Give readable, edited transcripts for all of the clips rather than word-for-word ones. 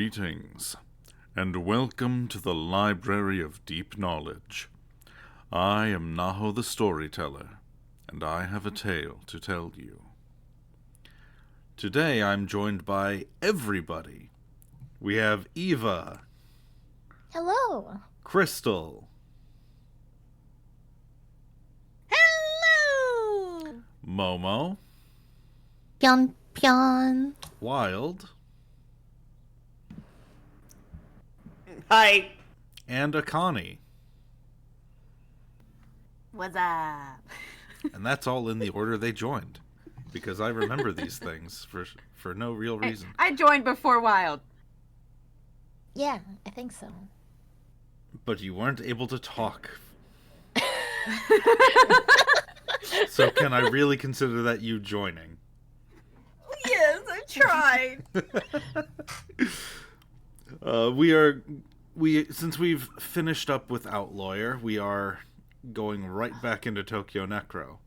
Greetings, and welcome to the Library of Deep Knowledge. I am Naho the Storyteller, and I have a tale to tell you. Today I'm joined by everybody. We have Eva, Hello. Crystal, Hello! Momo, Pion pion. Wild, Hi. and Akani. What's up? And that's all in the order they joined, because I remember these things for no real reason. I joined before Wild. Yeah, I think so. But you weren't able to talk. So can I really consider that you joining? Yes, I tried. Since we've finished up with Outlawyer, we are going right back into Tokyo Necro.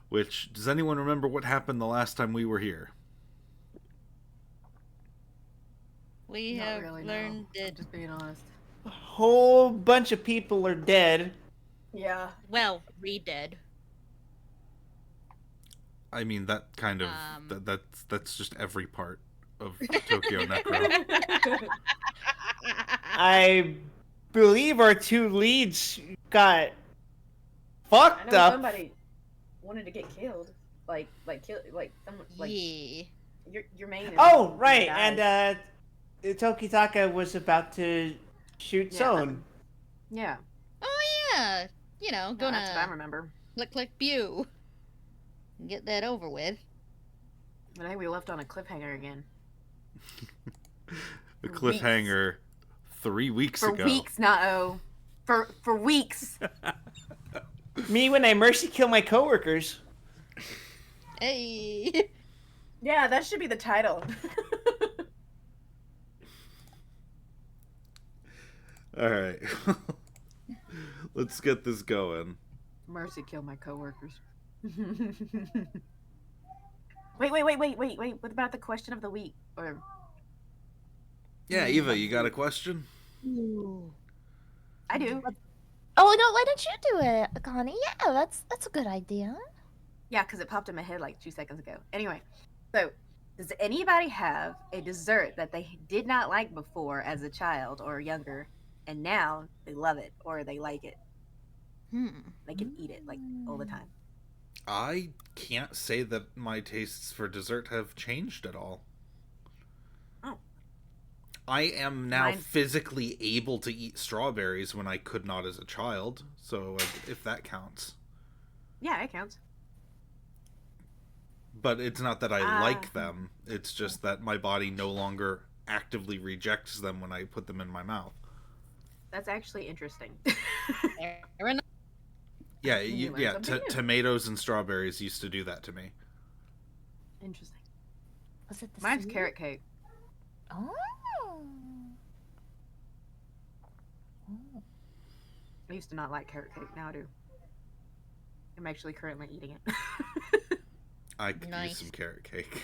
Which, does anyone remember what happened the last time we were here? We Not have really, learned no. that, Just being honest. A whole bunch of people are dead. Yeah. well, redid. I mean, that kind of that's just every part of Tokyo Necro. I believe our two leads got I fucked know up. somebody wanted to get killed. Someone, Yeah. your main. is Oh, gonna right, die. and Tokitaka was about to shoot Yeah. Zone. Yeah, Oh yeah. You know, that's what I gonna remember. click pew. Get that over with. But I think we left on a cliffhanger again. The cliffhanger 3 weeks For ago. weeks, not for weeks. Me when I mercy kill my coworkers. Hey. Yeah, that should be the title. Alright. Let's get this going. Mercy killed my coworkers. Wait. What about the question of the week? Or Yeah, Eva, you got a question? I do. Oh no, why don't you do it, Connie? Yeah, that's a good idea. Yeah, because it popped in my head like 2 seconds ago. Anyway, so does anybody have a dessert that they did not like before as a child or younger, and now they love it or they like it? They can eat it like all the time. I can't say that my tastes for dessert have changed at all. Oh. I am now Mine- physically able to eat strawberries when I could not as a child, so if that counts. Yeah, it counts. But it's not that I Ah. like them, it's just that my body no longer actively rejects them when I put them in my mouth. That's actually interesting. Fair enough. Yeah, You learn something new. tomatoes and strawberries used to do that to me. Interesting. Was it the Mine's sweet? carrot cake. Oh. I used to not like carrot cake. Now I do. I'm actually currently eating it. I could use Nice. some carrot cake.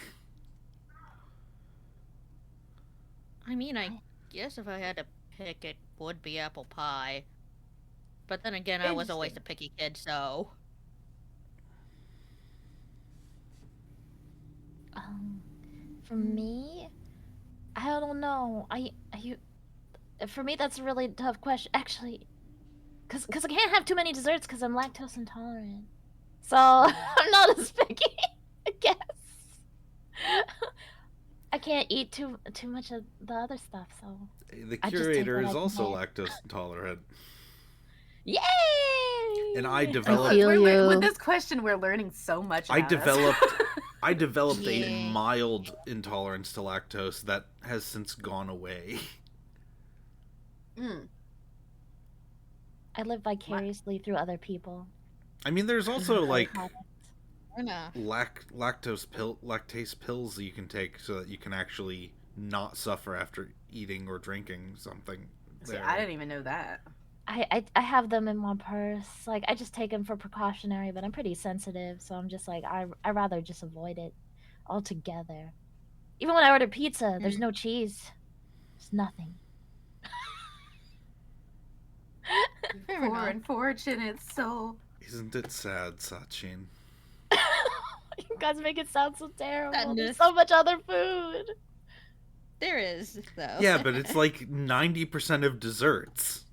I mean, I guess if I had to pick, it would be apple pie. But then again, I was always a picky kid, so. For me, I don't know. For me, that's a really tough question. Actually, because I can't have too many desserts because I'm lactose intolerant. So I'm not as picky, I guess. I can't eat too much of the other stuff, so The I just take curator what I is can also get. lactose intolerant. yay! And I feel developed you. With this question, we're learning so much. I About us. developed a Yeah. mild intolerance to lactose that has since gone away. I live vicariously through other people. I mean, there's also like Fair enough. lactase pills that you can take so that you can actually not suffer after eating or drinking something. See, there. I didn't even know that. I have them in my purse. Like I just take them for precautionary, but I'm pretty sensitive, so I'm just like I rather just avoid it altogether. Even when I order pizza, there's no cheese. There's nothing. Fair Poor enough. unfortunate soul. Isn't it sad, Sachin? You guys make it sound so terrible. Sadness. There's so much other food. There is, though. Yeah, but it's like 90% of desserts.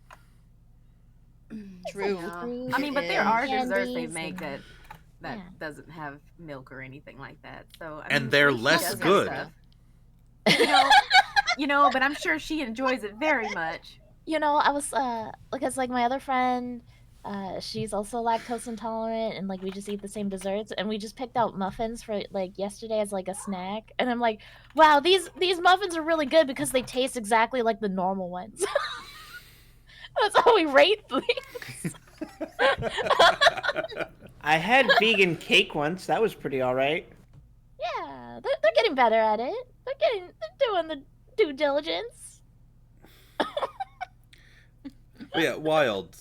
True. Yeah. Fruit I mean, but there and are desserts they candies make and- that yeah. doesn't have milk or anything like that. So I And mean, they're she less does have good. stuff. But I'm sure she enjoys it very much. You know, I was because like my other friend, she's also lactose intolerant, and like we just eat the same desserts, and we just picked out muffins for like yesterday as like a snack, and I'm like, wow, these muffins are really good because they taste exactly like the normal ones. That's how we rate things. I had vegan cake once. That was pretty alright. Yeah, they're getting better at it. They're doing the due diligence. But yeah, Wild.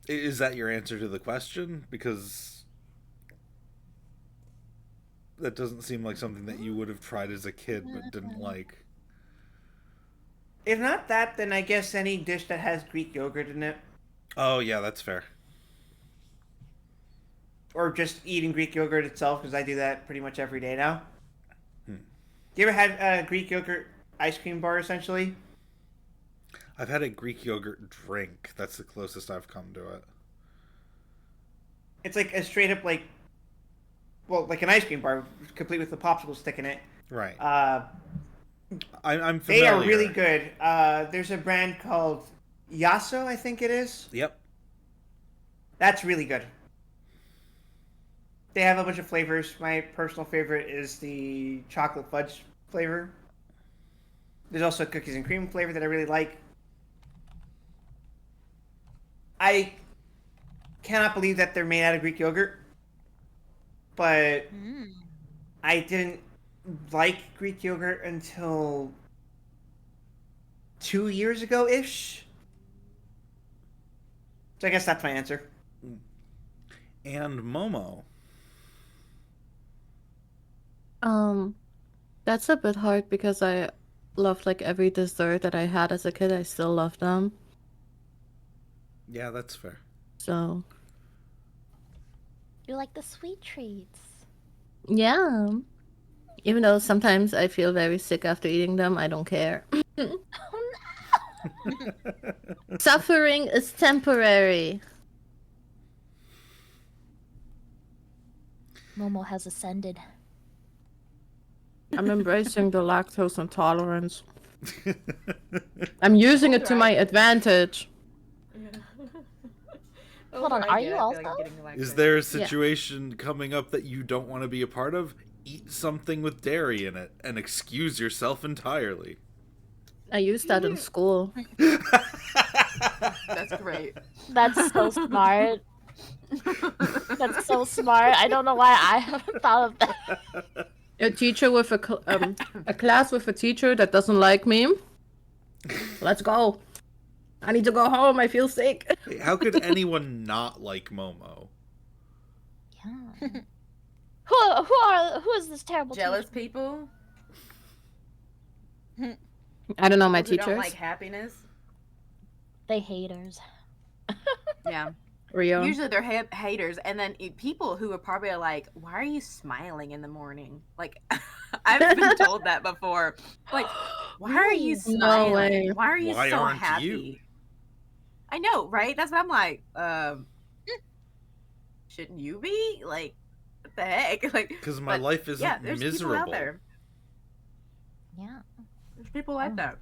Is that your answer to the question? Because that doesn't seem like something that you would have tried as a kid but didn't like. If not that, then I guess any dish that has Greek yogurt in it. Oh, yeah, that's fair. Or just eating Greek yogurt itself, because I do that pretty much every day now. Hmm. You ever had a Greek yogurt ice cream bar, essentially? I've had a Greek yogurt drink. That's the closest I've come to it. It's like a straight up, like an ice cream bar, complete with the popsicle stick in it. Right. I'm They familiar. are really good. There's a brand called Yasso, I think it is. Yep. That's really good. They have a bunch of flavors. My personal favorite is the chocolate fudge flavor. There's also a cookies and cream flavor that I really like. I cannot believe that they're made out of Greek yogurt, but I didn't like Greek yogurt until 2 years ago-ish. So I guess that's my answer. And Momo. That's a bit hard because I loved like every dessert that I had as a kid. I still love them. Yeah, that's fair. So, You like the sweet treats. yeah. Even though sometimes I feel very sick after eating them, I don't care. Oh no! Suffering is temporary. Momo has ascended. I'm embracing the lactose intolerance. I'm using it to my advantage. Hold on, are you also? Is there a situation coming up that you don't want to be a part of? Eat something with dairy in it and excuse yourself entirely. I used that in school. That's great. That's so smart. That's so smart. I don't know why I haven't thought of that. A teacher with a class with a teacher that doesn't like me. Let's go. I need to go home. I feel sick. Hey, how could anyone not like Momo? Yeah. Who is this terrible Jealous teacher? people. I don't know my People who teachers. don't like happiness. They haters. Yeah. Rio. Usually they're haters, and then people who are probably like, "Why are you smiling in the morning?" Like, I've been told that before. Like, why are you No smiling? way. Why are you Why so aren't happy? you? I know, right? That's what I'm like. Shouldn't you be? Like, what the heck? Like, Because my but, life isn't yeah, there's miserable. people out there. Yeah. There's people like Oh. that.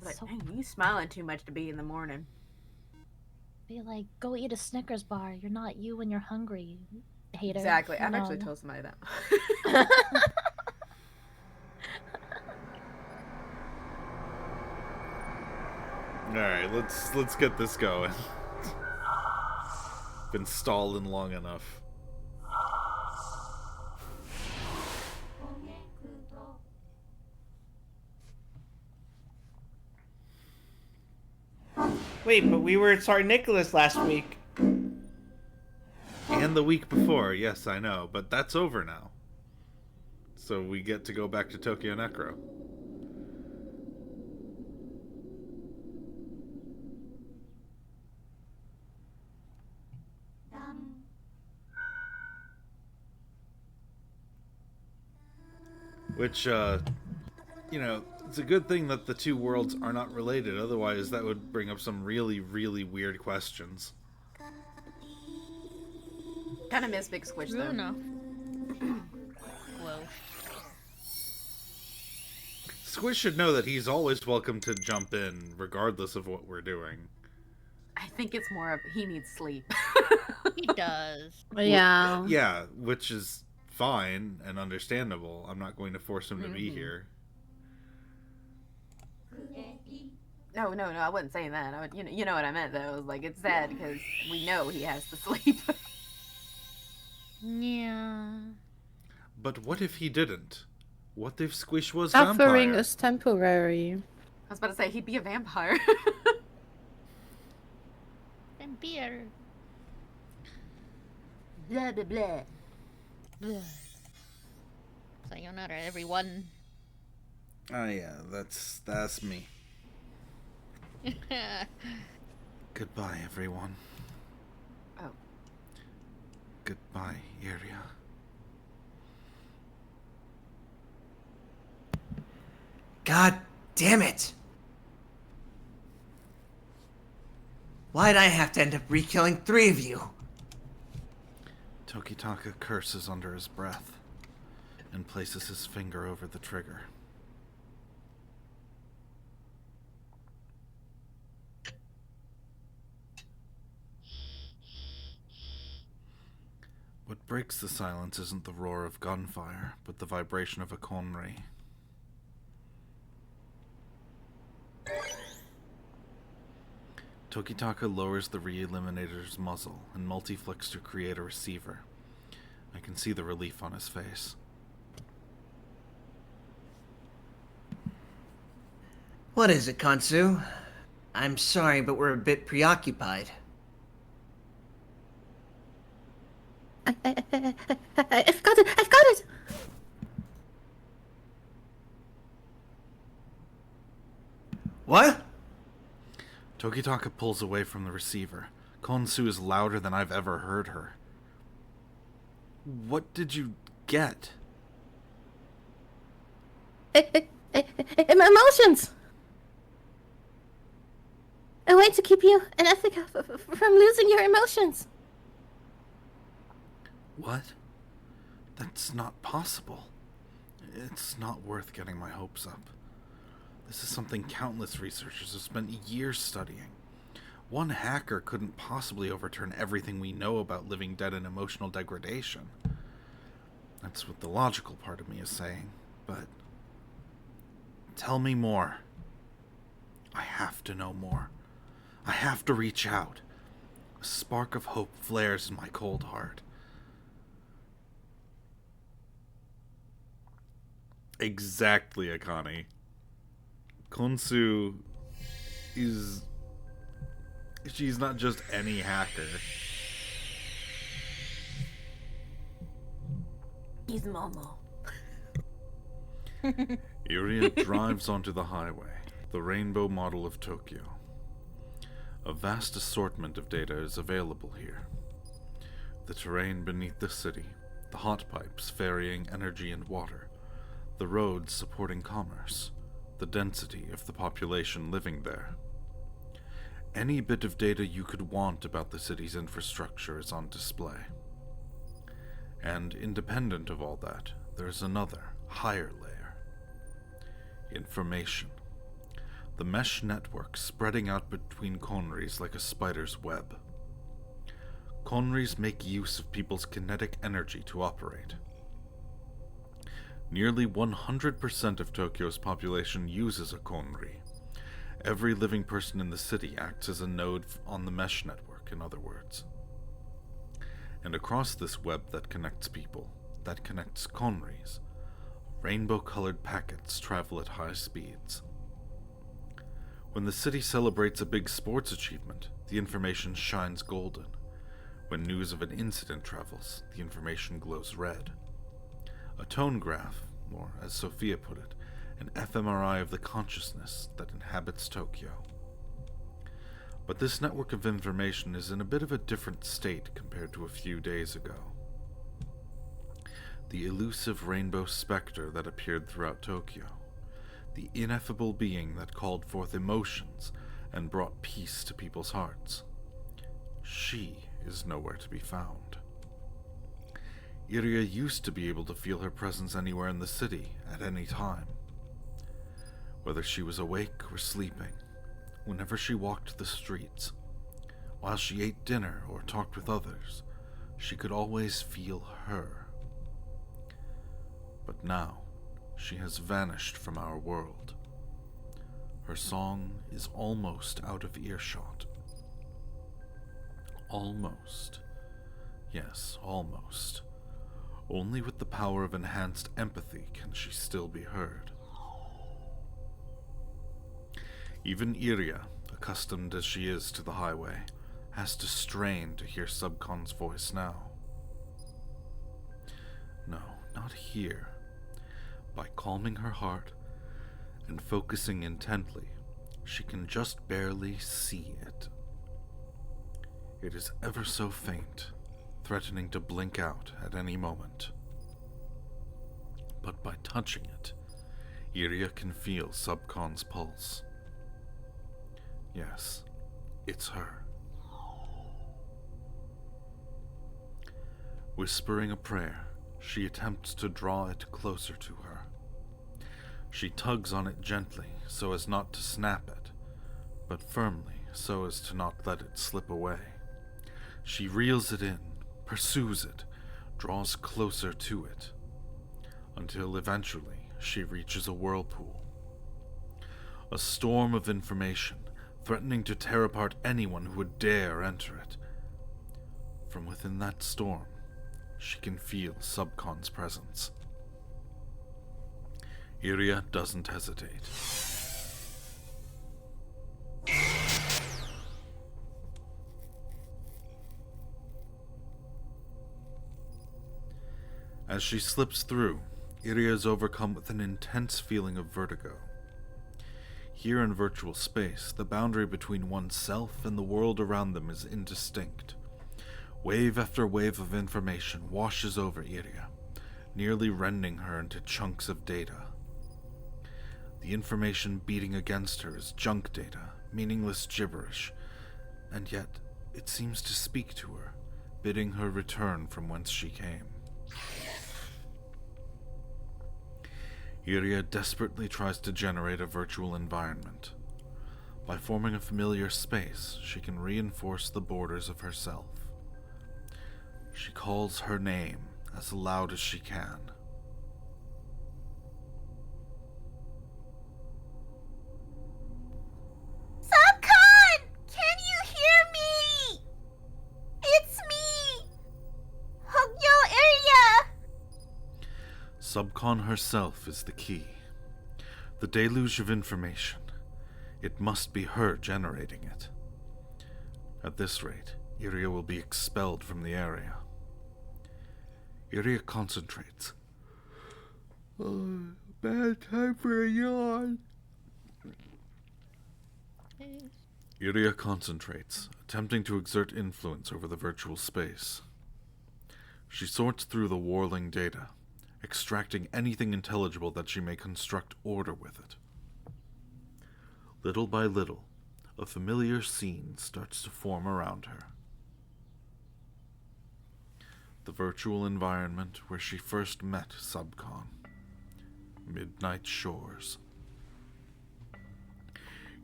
Like, So- dang, you smiling too much to be in the morning. Be like, go eat a Snickers bar. You're not you when you're hungry. Hater. Exactly. I've No. actually told somebody that. All right, let's get this going. Been stalling long enough. Wait, but we were at St. Nicholas last week. And the week before, yes, I know, but that's over now. So we get to go back to Tokyo Necro. Which, it's a good thing that the two worlds are not related, otherwise that would bring up some really, really weird questions. Kind of miss Big Squish, True though. enough. Whoa. Squish should know that he's always welcome to jump in, regardless of what we're doing. I think it's more of he needs sleep. He does. Yeah. Yeah, which is fine and understandable. I'm not going to force him to be here. No, I wasn't saying that. I would, you know what I meant, though. Like, it's sad because we know he has to sleep. Yeah. But what if he didn't? What if Squish was Suffering vampire? is temporary. I was about to say, he'd be a vampire. And beer. Blah, blah, blah. Blah. Sayonara, everyone. Oh yeah, that's me. Goodbye, everyone. Oh. Goodbye, Iria. God damn it! Why'd I have to end up re-killing 3 of you? Tokitaka curses under his breath and places his finger over the trigger. What breaks the silence isn't the roar of gunfire, but the vibration of a konri. Tokitaka lowers the re-eliminator's muzzle and multi-flicks to create a receiver. I can see the relief on his face. What is it, Kansu? I'm sorry, but we're a bit preoccupied. I've got it! I've got it! What? Tokitaka pulls away from the receiver. Konsu is louder than I've ever heard her. What did you get? Emotions! A way to keep you and Ethica from losing your emotions. What? That's not possible. It's not worth getting my hopes up. This is something countless researchers have spent years studying. One hacker couldn't possibly overturn everything we know about living dead and emotional degradation. That's what the logical part of me is saying, but... tell me more. I have to know more. I have to reach out. A spark of hope flares in my cold heart. Exactly, Akane. Konsu is... she's not just any hacker. He's Momo. Iria drives onto the highway, the rainbow model of Tokyo. A vast assortment of data is available here. The terrain beneath the city, the hot pipes ferrying energy and water, the roads supporting commerce, the density of the population living there. Any bit of data you could want about the city's infrastructure is on display. And independent of all that, there's another, higher layer. Information. The mesh network spreading out between konris like a spider's web. Konris make use of people's kinetic energy to operate. Nearly 100% of Tokyo's population uses a konri. Every living person in the city acts as a node on the mesh network, in other words. And across this web that connects people, that connects konris, rainbow-colored packets travel at high speeds. When the city celebrates a big sports achievement, the information shines golden. When news of an incident travels, the information glows red. A tone graph, or as Sophia put it, an fMRI of the consciousness that inhabits Tokyo. But this network of information is in a bit of a different state compared to a few days ago. the elusive rainbow specter that appeared throughout Tokyo, the ineffable being that called forth emotions and brought peace to people's hearts. She is nowhere to be found. Iria used to be able to feel her presence anywhere in the city at any time. Whether she was awake or sleeping, whenever she walked the streets, while she ate dinner or talked with others, she could always feel her. But now, she has vanished from our world. Her song is almost out of earshot. Almost. Yes, almost. Only with the power of enhanced empathy can she still be heard. Even Iria, accustomed as she is to the highway, has to strain to hear Subcon's voice now. No, not here. By calming her heart and focusing intently, she can just barely see it. It is ever so faint, threatening to blink out at any moment. But by touching it, Iria can feel Subcon's pulse. Yes, it's her. Whispering a prayer, she attempts to draw it closer to her. She tugs on it gently so as not to snap it, but firmly so as to not let it slip away. She reels it in, pursues it, draws closer to it, until eventually she reaches a whirlpool. A storm of information, threatening to tear apart anyone who would dare enter it. From within that storm, she can feel Subcon's presence. Iria doesn't hesitate. As she slips through, Iria is overcome with an intense feeling of vertigo. Here in virtual space, the boundary between oneself and the world around them is indistinct. Wave after wave of information washes over Iria, nearly rending her into chunks of data. The information beating against her is junk data, meaningless gibberish, and yet it seems to speak to her, bidding her return from whence she came. Iria desperately tries to generate a virtual environment. By forming a familiar space, she can reinforce the borders of herself. She calls her name as loud as she can. Subcon! Can you hear me? It's me! Hogyo area! Subcon herself is the key. The deluge of information. It must be her generating it. At this rate, Iria will be expelled from the area. Iria concentrates. Oh, bad time for a yawn. Iria concentrates, attempting to exert influence over the virtual space. She sorts through the whirling data, extracting anything intelligible that she may construct order with it. Little by little, a familiar scene starts to form around her. The virtual environment where she first met Subcon. Midnight Shores.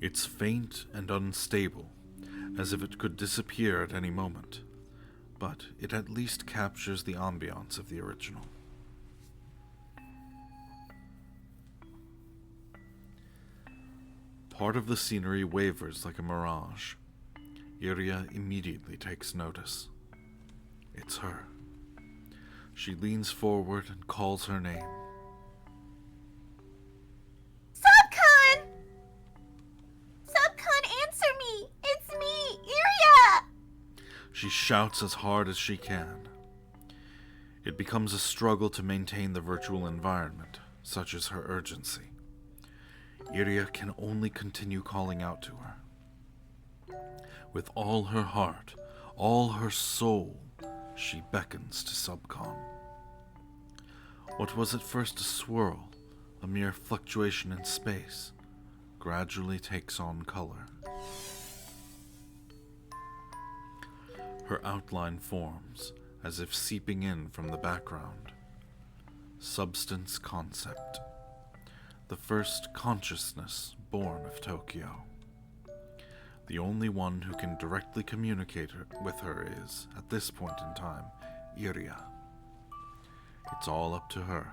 It's faint and unstable, as if it could disappear at any moment, but it at least captures the ambiance of the original. Part of the scenery wavers like a mirage. Iria immediately takes notice. It's her. She leans forward and calls her name. Subcon! Subcon, answer me! It's me, Iria! She shouts as hard as she can. It becomes a struggle to maintain the virtual environment, such is her urgency. Iria can only continue calling out to her. With all her heart, all her soul, she beckons to Subcon. What was at first a swirl, a mere fluctuation in space, gradually takes on color. Her outline forms, as if seeping in from the background. Substance concept. The first consciousness born of Tokyo. The only one who can directly communicate with her is, at this point in time, Iria. It's all up to her.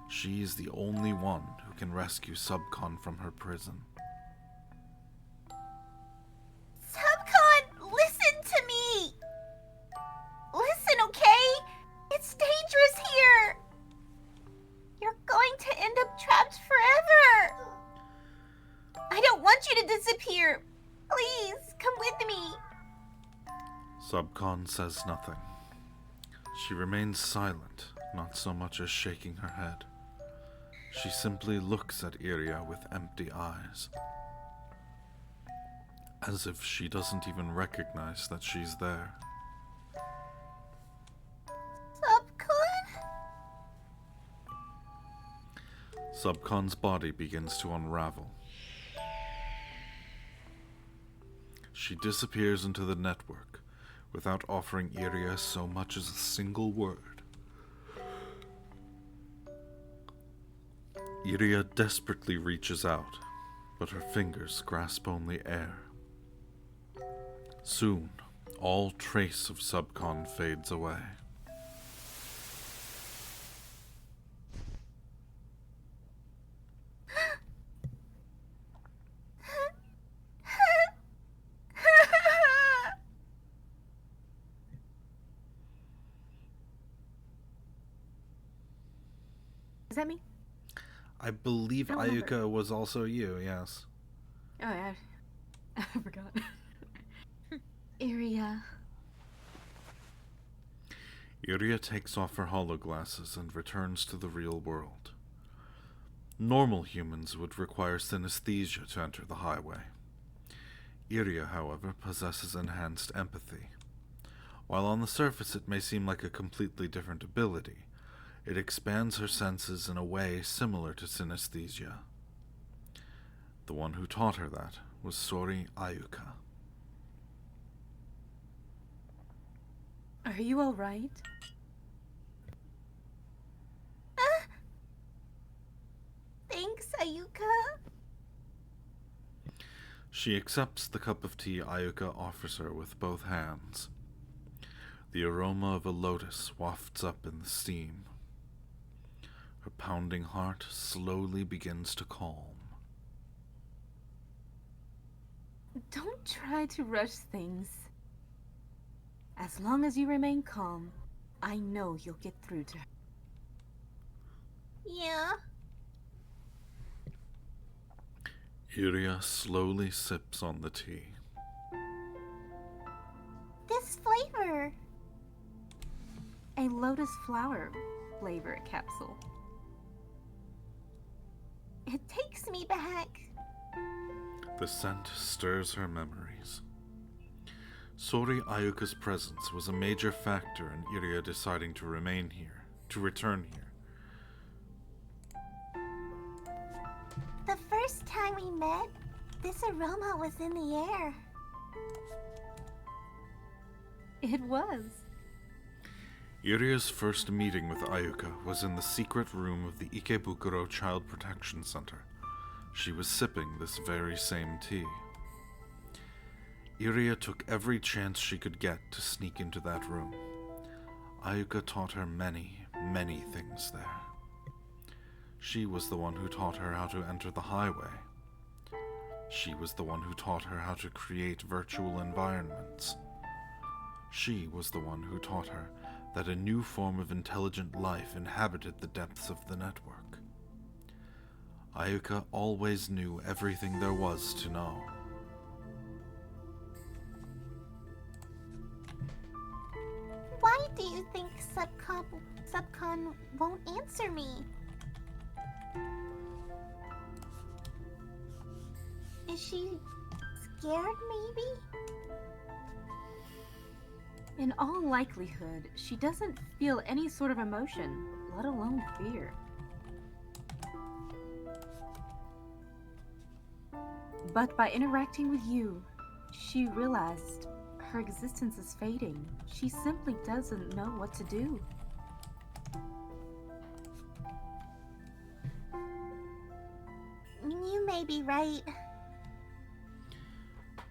She's the only one who can rescue Subcon from her prison. Subcon, listen to me! Listen, okay? It's dangerous here! You're going to end up trapped forever! I don't want you to disappear! Please, come with me! Subcon says nothing. She remains silent, not so much as shaking her head. She simply looks at Iria with empty eyes, as if she doesn't even recognize that she's there. Subcon? Subcon's body begins to unravel. She disappears into the network without offering Iria so much as a single word. Iria desperately reaches out, but her fingers grasp only air. Soon, all trace of Subcon fades away. Is that me? I believe I don't remember. Ayuka was also you, yes. Oh, yeah. I forgot. Iria. Iria takes off her hologlasses and returns to the real world. Normal humans would require synesthesia to enter the highway. Iria, however, possesses enhanced empathy. While on the surface it may seem like a completely different ability, it expands her senses in a way similar to synesthesia. The one who taught her that was Sori Ayuka. Are you alright? Thanks, Ayuka. She accepts the cup of tea Ayuka offers her with both hands. The aroma of a lotus wafts up in the steam. Her pounding heart slowly begins to calm. Don't try to rush things. As long as you remain calm, I know you'll get through to her. Yeah. Iria slowly sips on the tea. This flavor. A lotus flower flavor capsule. It takes me back. The scent stirs her memories. Sori Ayuka's presence was a major factor in Iria deciding to remain here, to return here. The first time we met, this aroma was in the air. It was. Iria's first meeting with Ayuka was in the secret room of the Ikebukuro Child Protection Center. She was sipping this very same tea. Iria took every chance she could get to sneak into that room. Ayuka taught her many, many things there. She was the one who taught her how to enter the highway. She was the one who taught her how to create virtual environments. She was the one who taught her that a new form of intelligent life inhabited the depths of the network. Ayuka always knew everything there was to know. Why do you think Subcon won't answer me? Is she scared, maybe? In all likelihood, she doesn't feel any sort of emotion, let alone fear. But by interacting with you, she realized her existence is fading. She simply doesn't know what to do. You may be right.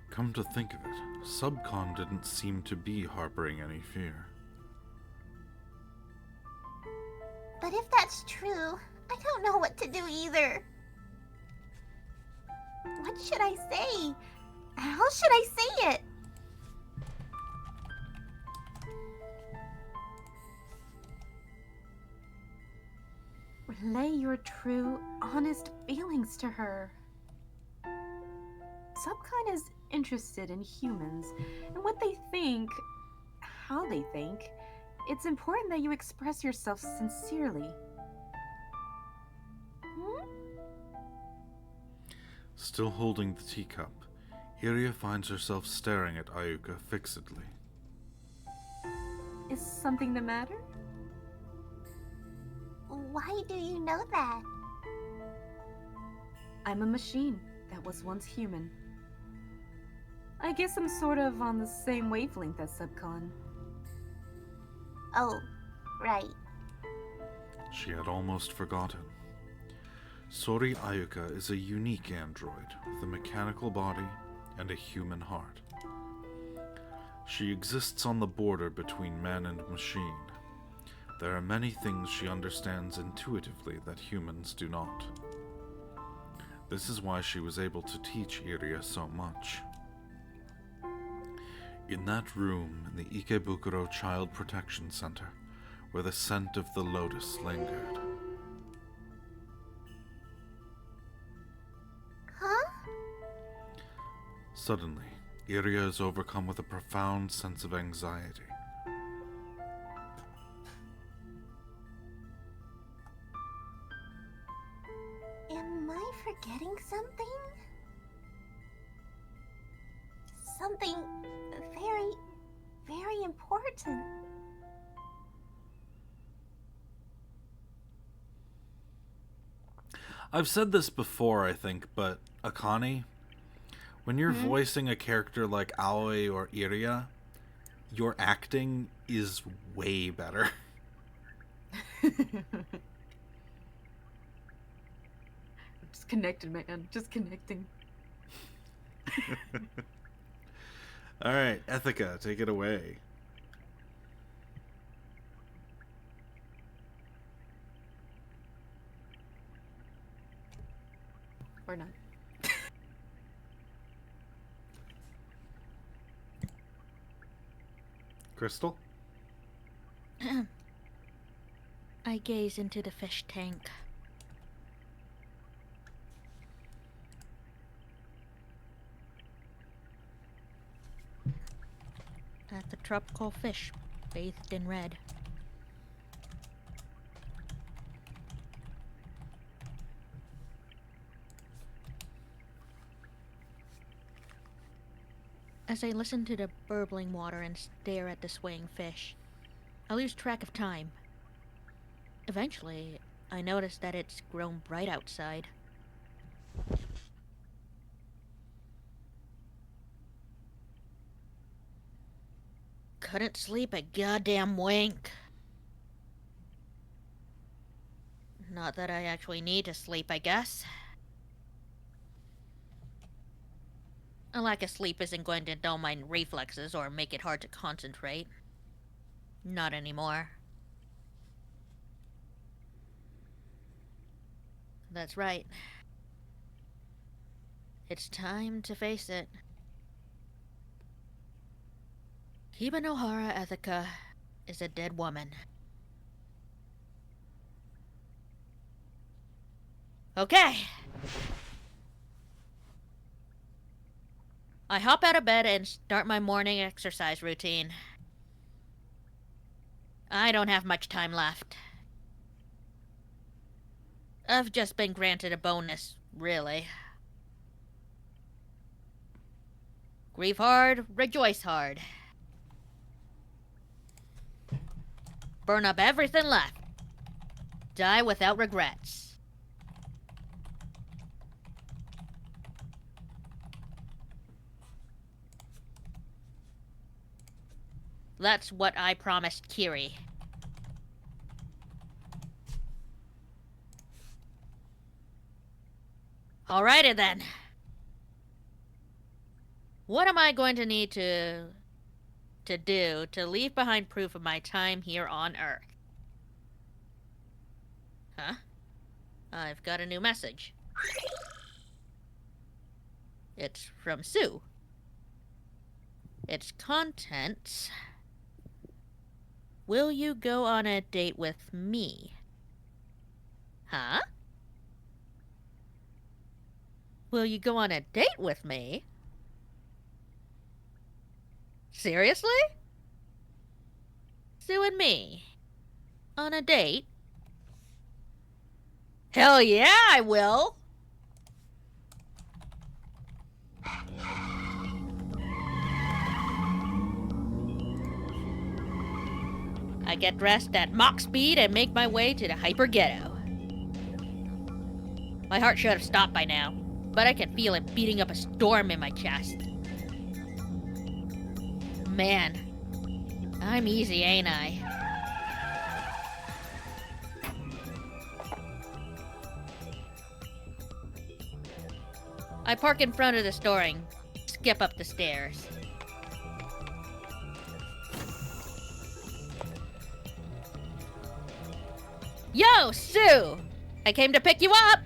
Come to think of it, Subcon didn't seem to be harboring any fear. But if that's true, I don't know what to do either. What should I say? How should I say it? Relay your true, honest feelings to her. Subcon is interested in humans and what they think, how they think. It's important that you express yourself sincerely. Still holding the teacup, Iria finds herself staring at Ayuka fixedly. Is something the matter? Why do you know that? I'm a machine that was once human. I guess I'm sort of on the same wavelength as Subcon. Oh, right. She had almost forgotten. Sori Ayuka is a unique android with a mechanical body and a human heart. She exists on the border between man and machine. There are many things she understands intuitively that humans do not. This is why she was able to teach Iria so much. In that room in the Ikebukuro Child Protection Center, where the scent of the lotus lingered. Huh? Suddenly, Iria is overcome with a profound sense of anxiety. Am I forgetting something? Something very, very important. I've said this before, I think, but Akane, when you're voicing a character like Aoi or Iria, your acting is way better. Just connected, man. Just connecting. Alright, Ethica, take it away. Or not. Crystal? I gaze into the fish tank. At the tropical fish, bathed in red. As I listen to the burbling water and stare at the swaying fish, I lose track of time. Eventually, I notice that it's grown bright outside. Couldn't sleep a goddamn wink. Not that I actually need to sleep, I guess. A lack of sleep isn't going to dull my reflexes or make it hard to concentrate. Not anymore. That's right. It's time to face it. Hibanohara Ethica is a dead woman. Okay. I hop out of bed and start my morning exercise routine. I don't have much time left. I've just been granted a bonus, really. Grieve hard, rejoice hard. Burn up everything left. Die without regrets. That's what I promised Kiri. Alrighty then. What am I going to need to do to leave behind proof of my time here on Earth? Huh? I've got a new message. It's from Sue. Its contents. Will you go on a date with me? Huh? Will you go on a date with me? Seriously? Sue and me? On a date? Hell yeah, I will! I get dressed at Mach speed and make my way to the hyper ghetto. My heart should have stopped by now, but I can feel it beating up a storm in my chest. Man, I'm easy, ain't I? I park in front of the store and skip up the stairs. Yo, Sue! I came to pick you up!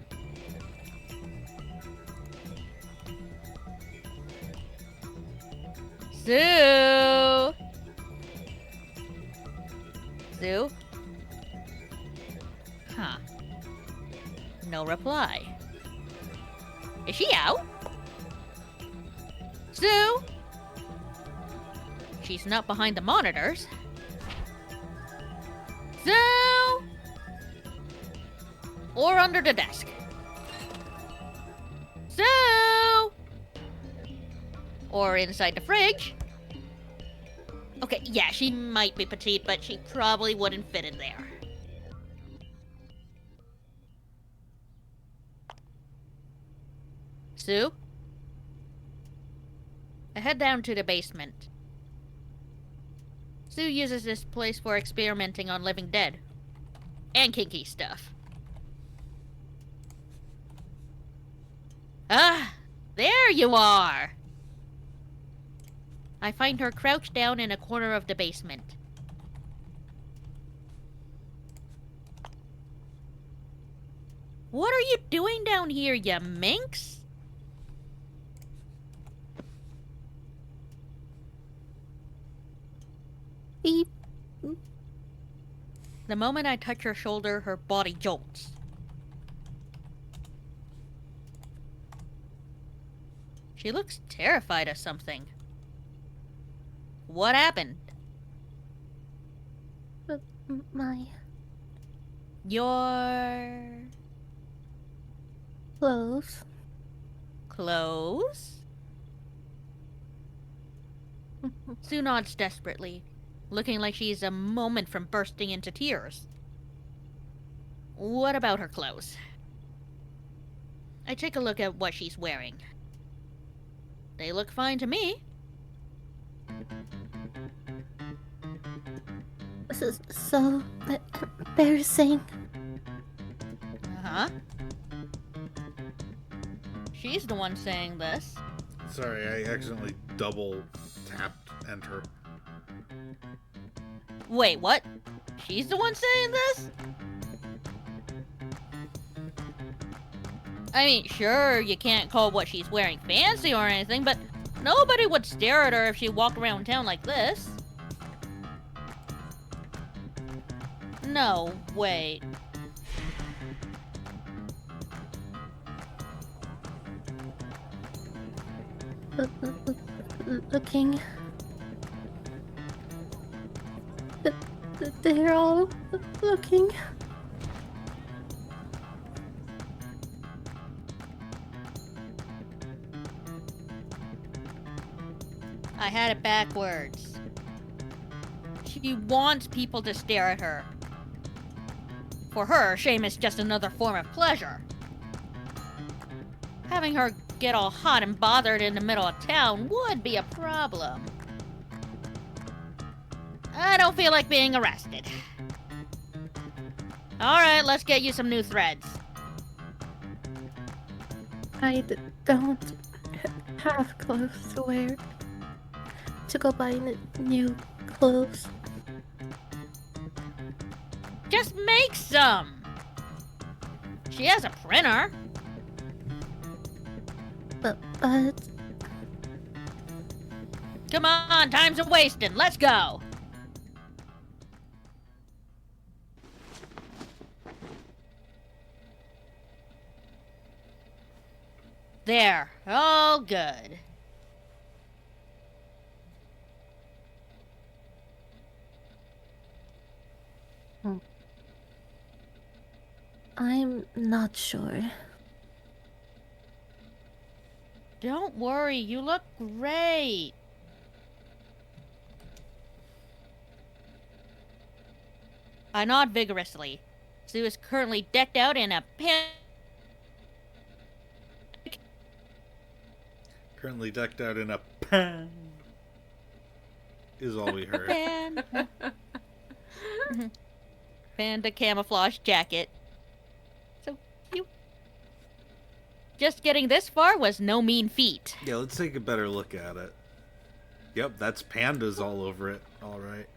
Sue! Sue? Huh. No reply. Is she out? Sue? She's not behind the monitors. Sue? Or under the desk. Sue? Or inside the fridge. Okay, yeah, she might be petite, but she probably wouldn't fit in there. Sue? I head down to the basement. Sue uses this place for experimenting on living dead. And kinky stuff. Ah, there you are! I find her crouched down in a corner of the basement. What are you doing down here, you minx? Beep. The moment I touch her shoulder, her body jolts. She looks terrified of something. What happened? My Your clothes. clothes? Sue nods desperately, looking like she's a moment from bursting into tears. What about her clothes? I take a look at what she's wearing. They look fine to me. This is so embarrassing. Uh-huh. She's the one saying this. Sorry, I accidentally double tapped enter. Wait, what? She's the one saying this? I mean, sure, you can't call what she's wearing fancy or anything, but nobody would stare at her if she walked around town like this. No, wait. Looking. They're all looking. I had it backwards. She wants people to stare at her. For her, shame is just another form of pleasure. Having her get all hot and bothered in the middle of town would be a problem. I don't feel like being arrested. Alright, let's get you some new threads. Don't have clothes to wear. To go buy new clothes. Just make some! She has a printer. But Come on, time's a wasting. Let's go. There, all good. I'm not sure. Don't worry, you look great. I nod vigorously. Sue is currently decked out in a Currently decked out in a pan. Is all we heard. Panda camouflage jacket. So cute. Just getting this far was no mean feat. Yeah, let's take a better look at it. Yep, that's pandas all over it. All right.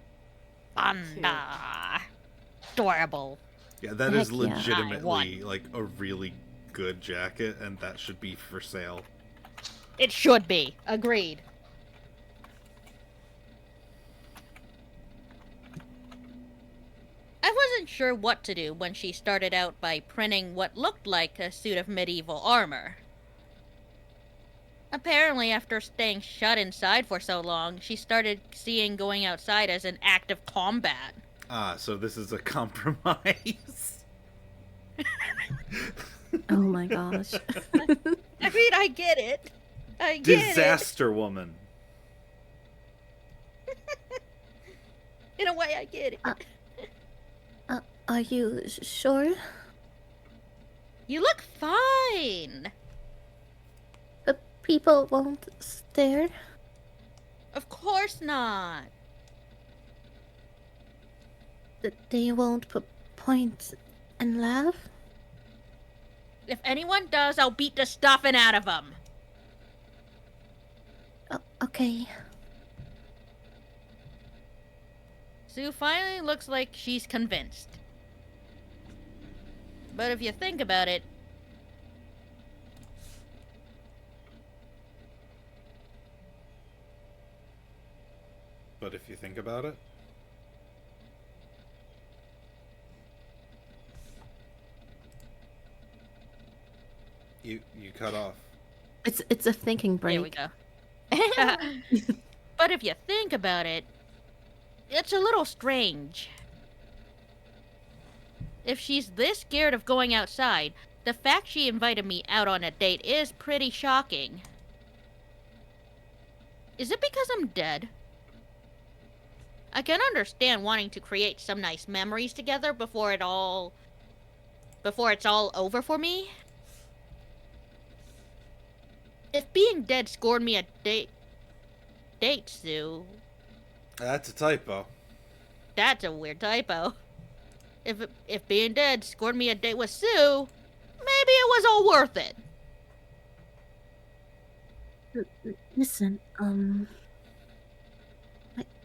Panda. Adorable. Yeah, that Heck is yeah. legitimately like a really good jacket, and that should be for sale. It should be. Agreed. I wasn't sure what to do when she started out by printing what looked like a suit of medieval armor. Apparently, after staying shut inside for so long, she started seeing going outside as an act of combat. Ah, so this is a compromise. Oh my gosh. I mean, I get it. I get Disaster woman. it. In a way, I get it. Are you sure? You look fine. The people won't stare? Of course not. That they won't point and laugh? If anyone does, I'll beat the stuffing out of them. Okay. Sue finally looks like she's convinced. But if you think about it, you cut off. It's a thinking break. there we go. But if you think about it, it's a little strange. If she's this scared of going outside, the fact she invited me out on a date is pretty shocking. Is it because I'm dead? I can understand wanting to create some nice memories together before it's all over for me. If being dead scored me a date, Sue, That's a typo. that's a weird typo. If being dead scored me a date with Sue, maybe it was all worth it. Listen,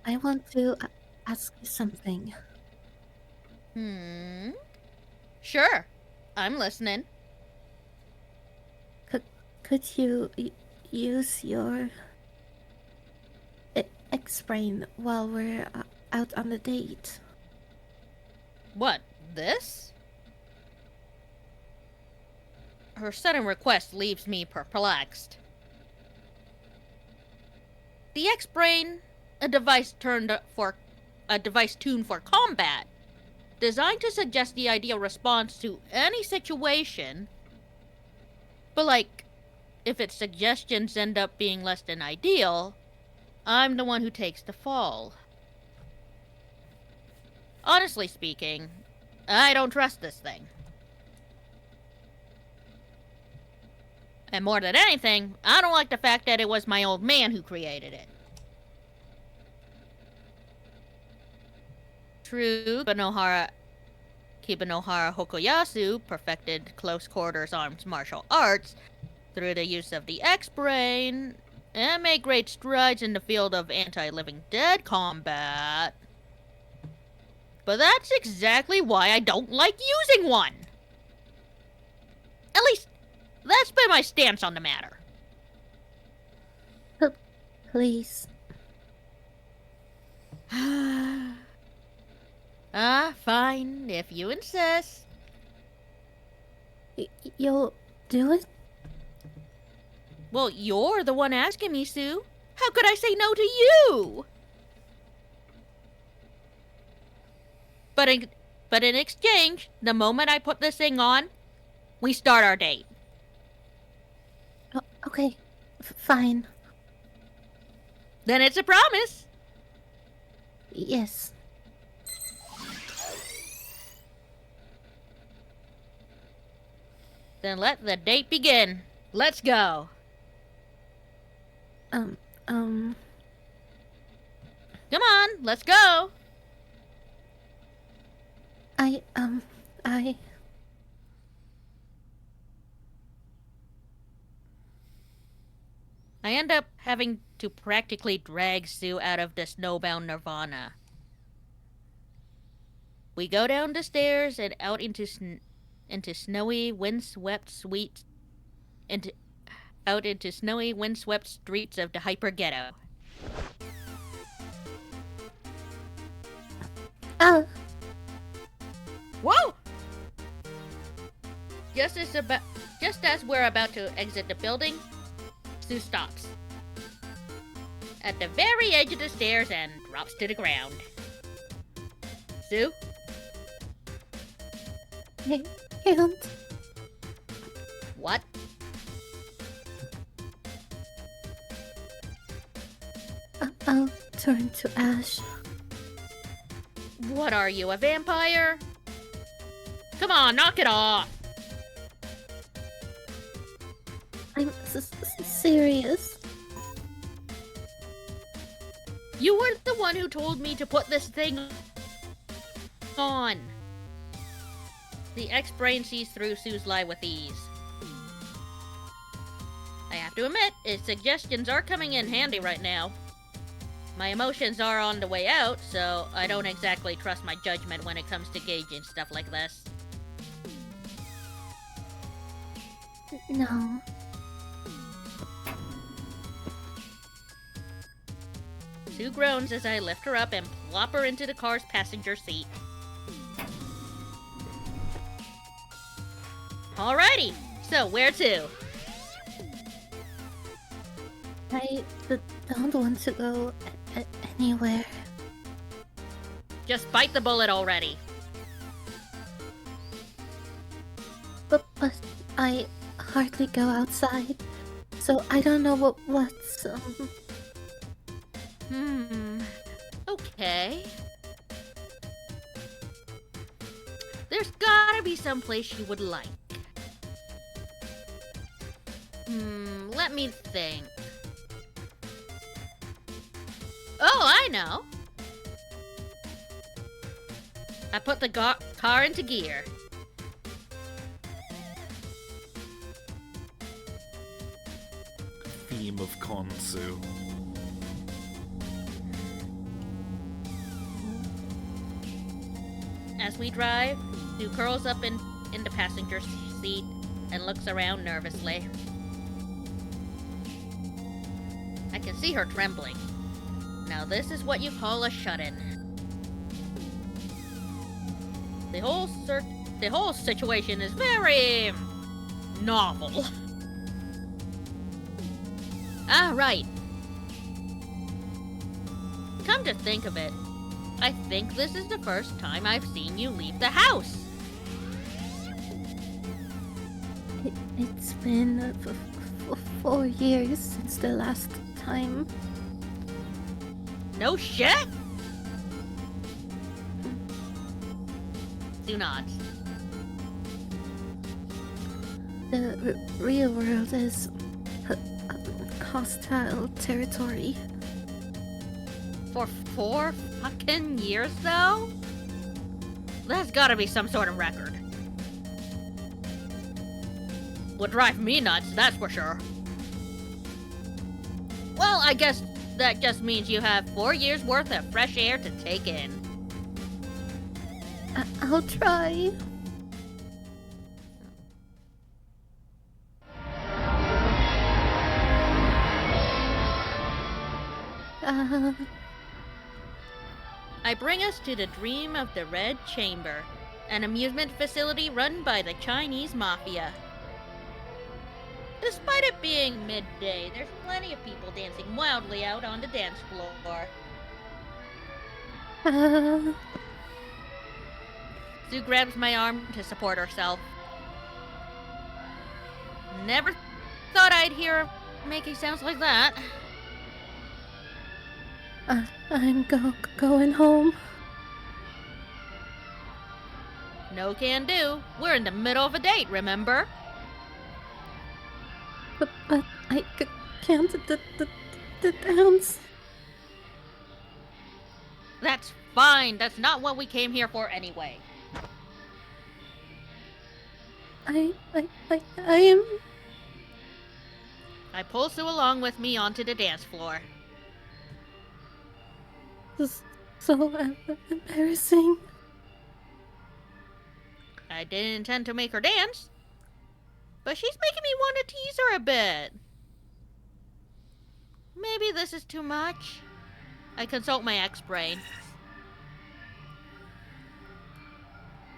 I want to ask you something. Sure, I'm listening. Could you use your X-brain while we're out on the date? What, this? Her sudden request leaves me perplexed. The X-brain, a device tuned for combat, designed to suggest the ideal response to any situation. But like, if its suggestions end up being less than ideal, I'm the one who takes the fall. Honestly speaking, I don't trust this thing. And more than anything, I don't like the fact that it was my old man who created it. True, Kibanohara Hokoyasu perfected close quarters arms martial arts through the use of the X-Brain and made great strides in the field of anti-living dead combat. But that's exactly why I don't like using one. At least, that's been my stance on the matter. Please. Fine, if you insist. You'll do it? Well, you're the one asking me, Sue. How could I say no to you? But in exchange, the moment I put this thing on, we start our date. Oh, okay. Fine. Then it's a promise. Yes. Then let the date begin. Let's go. Come on, let's go. I end up having to practically drag Sue out of the snowbound nirvana. We go down the stairs and out into snowy, windswept streets of the hyper ghetto. Whoa! Just as we're about to exit the building, Sue stops at the very edge of the stairs and drops to the ground. Sue? I can't. What? I'll turn to ash. What are you, a vampire? Come on, knock it off! I'm serious. You were the one who told me to put this thing on. The X-Brain sees through Sue's lie with ease. I have to admit, its suggestions are coming in handy right now. My emotions are on the way out, so I don't exactly trust my judgment when it comes to gauging stuff like this. No. Sue groans as I lift her up and plop her into the car's passenger seat. Alrighty, so where to? I don't want to go anywhere. Just bite the bullet already. But I hardly go outside, so I don't know what's Okay. There's gotta be some place you would like. Let me think. Oh, I know. I put the car into gear. Theme of Konsu. As we drive, Sue curls up in the passenger seat and looks around nervously. I can see her trembling. Now this is what you call a shut-in. The whole situation is very novel. Right. Come to think of it, I think this is the first time I've seen you leave the house. It's been 4 years since the last time. No shit? Sue nods. The real world is hostile territory. For 4 fucking years, though? That's gotta be some sort of record. Would drive me nuts, that's for sure. Well, I guess that just means you have 4 years worth of fresh air to take in. I'll try. I bring us to the Dream of the Red Chamber, an amusement facility run by the Chinese mafia. Despite it being midday, there's plenty of people dancing wildly out on the dance floor. Sue grabs my arm to support herself. Never thought I'd hear her making sounds like that. I'm going home. No can do. We're in the middle of a date, remember? But I can't dance. That's fine. That's not what we came here for anyway. I am. I pull Sue along with me onto the dance floor. So embarrassing. I didn't intend to make her dance, but she's making me want to tease her a bit. Maybe this is too much. I consult my X-brain.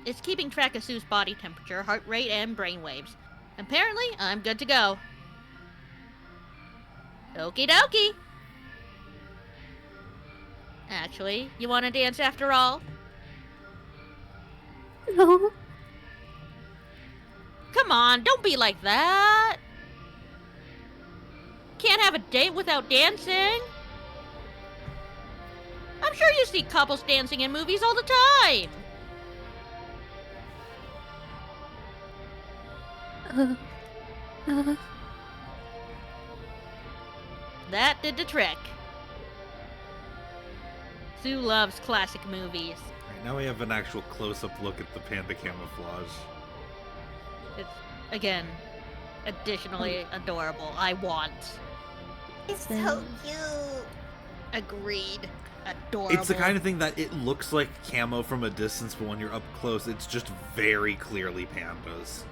It's keeping track of Sue's body temperature, heart rate, and brainwaves. Apparently, I'm good to go. Okie dokie. Actually, you want to dance after all? No. Come on, don't be like that. Can't have a date without dancing. I'm sure you see couples dancing in movies all the time. That did the trick. Sue loves classic movies. Right, now we have an actual close-up look at the panda camouflage. It's, again, additionally adorable. I want. It's so cute. Agreed. Adorable. It's the kind of thing that it looks like camo from a distance, but when you're up close, it's just very clearly pandas.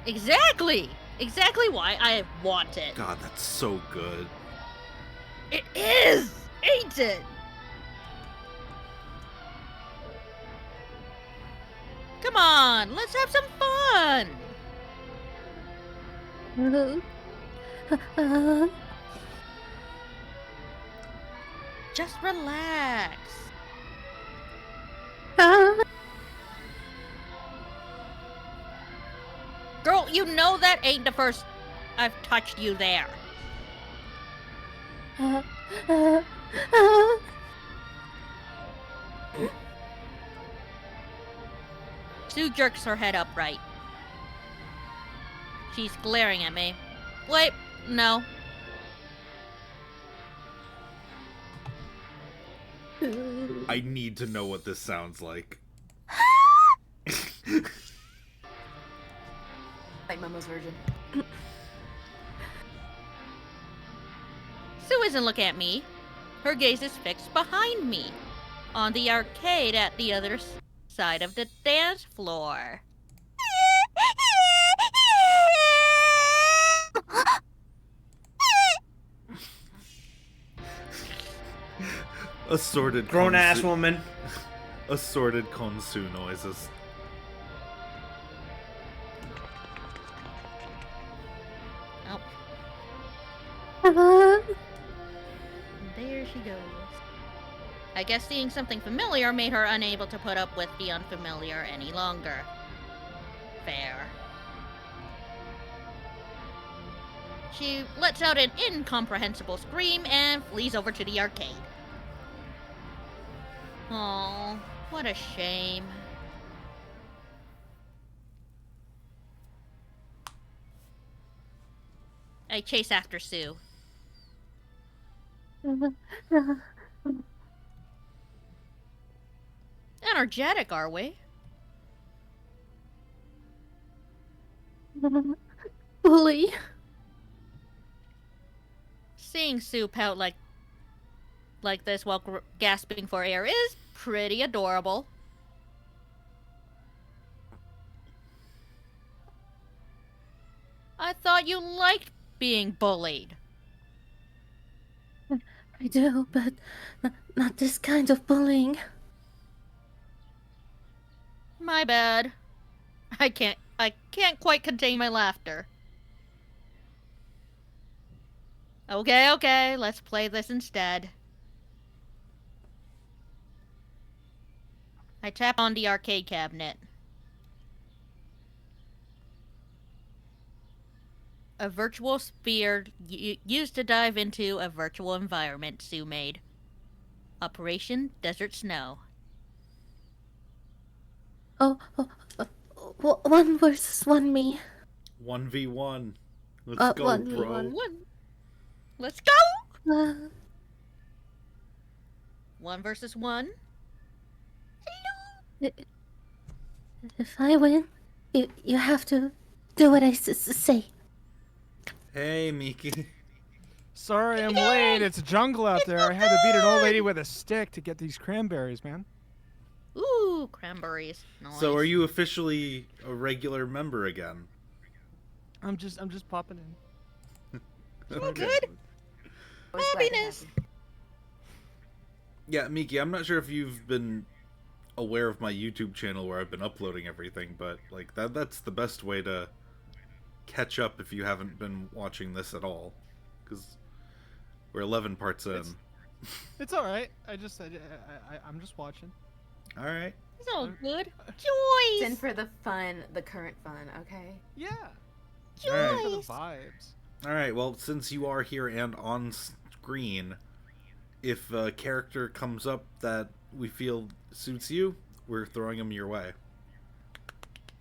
Exactly! Exactly why I want it. God, that's so good. It is! Ain't it? Come on, let's have some fun! Just relax. Girl, you know that ain't the first I've touched you there. Sue jerks her head upright. She's glaring at me. Wait, no. I need to know what this sounds like. Like Momo's version. Sue isn't looking at me. Her gaze is fixed behind me, on the arcade at the other side of the dance floor. Assorted Grown-ass woman. Assorted konsu noises. Oh. There she goes. I guess seeing something familiar made her unable to put up with the unfamiliar any longer. Fair. She lets out an incomprehensible scream and flees over to the arcade. Oh, what a shame. I chase after Sue. Energetic, are we? Bully. Seeing Sue pout like this while gasping for air is pretty adorable. I thought you liked being bullied. I do, but not this kind of bullying. My bad. I can't quite contain my laughter. Okay, let's play this instead. I tap on the arcade cabinet. A virtual sphere used to dive into a virtual environment Sue made. Operation Desert Snow. One versus one me. 1v1. Let's go, 1v1. bro. Let's go! 1 Uh, versus 1. if I win, you have to do what I say. Hey, Miki. Sorry I'm late. It's a jungle out there. I had to beat an old lady with a stick to get these cranberries, man. Ooh, cranberries. Nice. So are you officially a regular member again? I'm just popping in. Okay. Good. Always glad to Happiness. have you. Yeah, Miki, I'm not sure if you've been aware of my YouTube channel where I've been uploading everything, but like that's the best way to catch up if you haven't been watching this at all, because we're 11 parts in. It's all right. I'm just watching. All right. It's all good. It's in Joyce! for the fun, the current fun, okay? Yeah. All right. For the Joyce! vibes. All right. Well, since you are here and on screen, if a character comes up that we feel suits you, we're throwing them your way.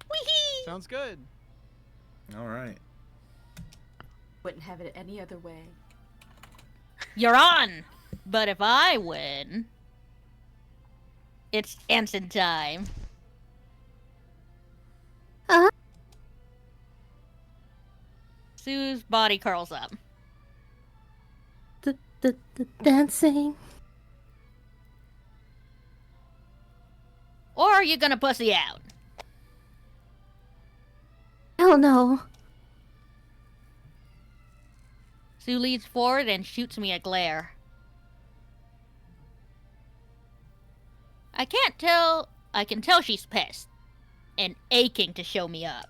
Wee-hee! Sounds good. All right. Wouldn't have it any other way. You're on! But if I win, it's dancing time. Sue's body curls up. The dancing. Or are you gonna pussy out? Hell no. Sue leads forward and shoots me a glare. I can tell she's pissed and aching to show me up.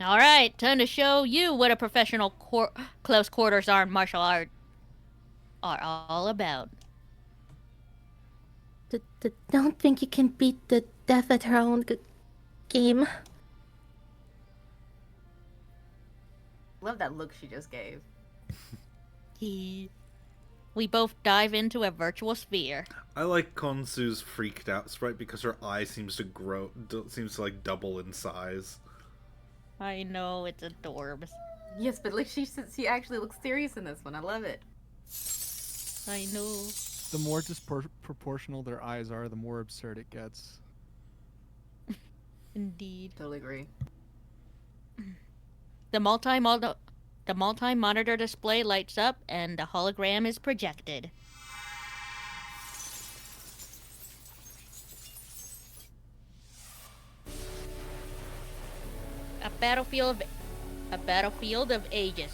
Alright, time to show you what a professional close quarters armed martial art are all about. Don't think you can beat the Death at her own game. Love that look she just gave. We both dive into a virtual sphere. I like Konsu's freaked out sprite because her eye seems to grow, seems to like double in size. I know, it's adorbs. Yes, but like she actually looks serious in this one. I love it. I know. The more disproportional their eyes are, the more absurd it gets. Indeed. Totally agree. The multi-monitor display lights up and the hologram is projected. A battlefield of ages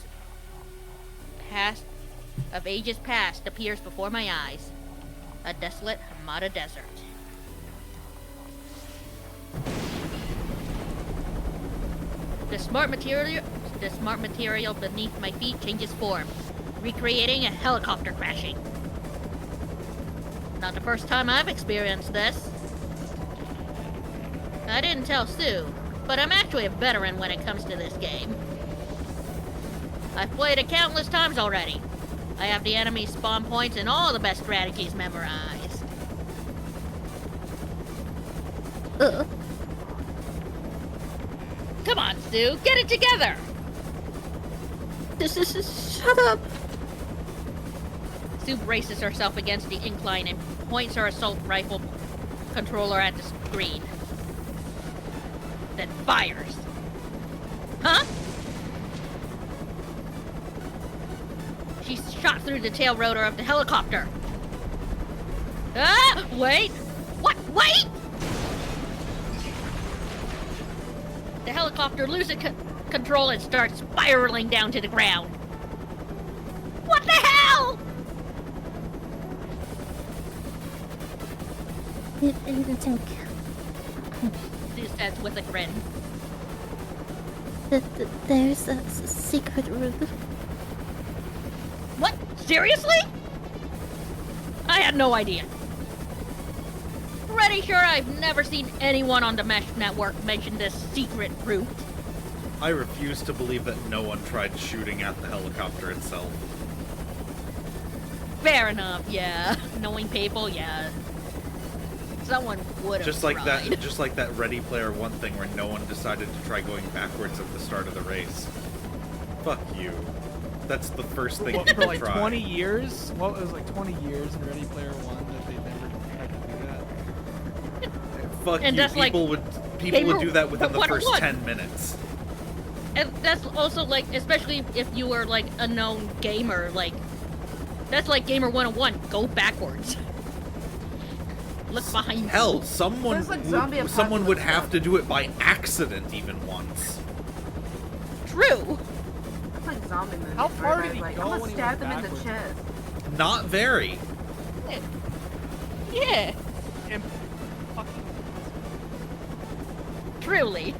past appears before my eyes. A desolate Hamada desert. The smart material beneath my feet changes form, recreating a helicopter crashing. Not the first time I've experienced this. I didn't tell Sue, but I'm actually a veteran when it comes to this game. I've played it countless times already. I have the enemy spawn points and all the best strategies memorized. Come on, Sue, get it together! Shut up. Sue braces herself against the incline and points her assault rifle controller at the screen. Then fires. Huh? She's shot through the tail rotor of the helicopter. Ah! Wait! What? Wait! The helicopter loses control and starts spiraling down to the ground. What the hell? Ethica. Sue says with a grin. There's a secret route. What? Seriously? I had no idea. Pretty sure I've never seen anyone on the Mesh Network mention this secret route. I refuse to believe that no one tried shooting at the helicopter itself. Fair enough, yeah. Knowing people, yeah. Someone would have Just like tried. that, just like that Ready Player One thing where no one decided to try going backwards at the start of the race. Fuck you. That's the first thing What, people for like try. 20 years? Well, it was like 20 years in Ready Player One that they never tried to do that. Fuck And you. that's like People would do that within the first 101. 10 minutes. And that's also like, especially if you were like a known gamer, like, that's like Gamer 101. Go backwards. Look behind you. Hell, someone There's, like, zombie someone would apocalypse have to do it by accident even once. True. That's like zombie movies. How far where did he like, go I'm gonna when he stab went them in the backwards? chest. Not very. Yeah. And fucking Truly.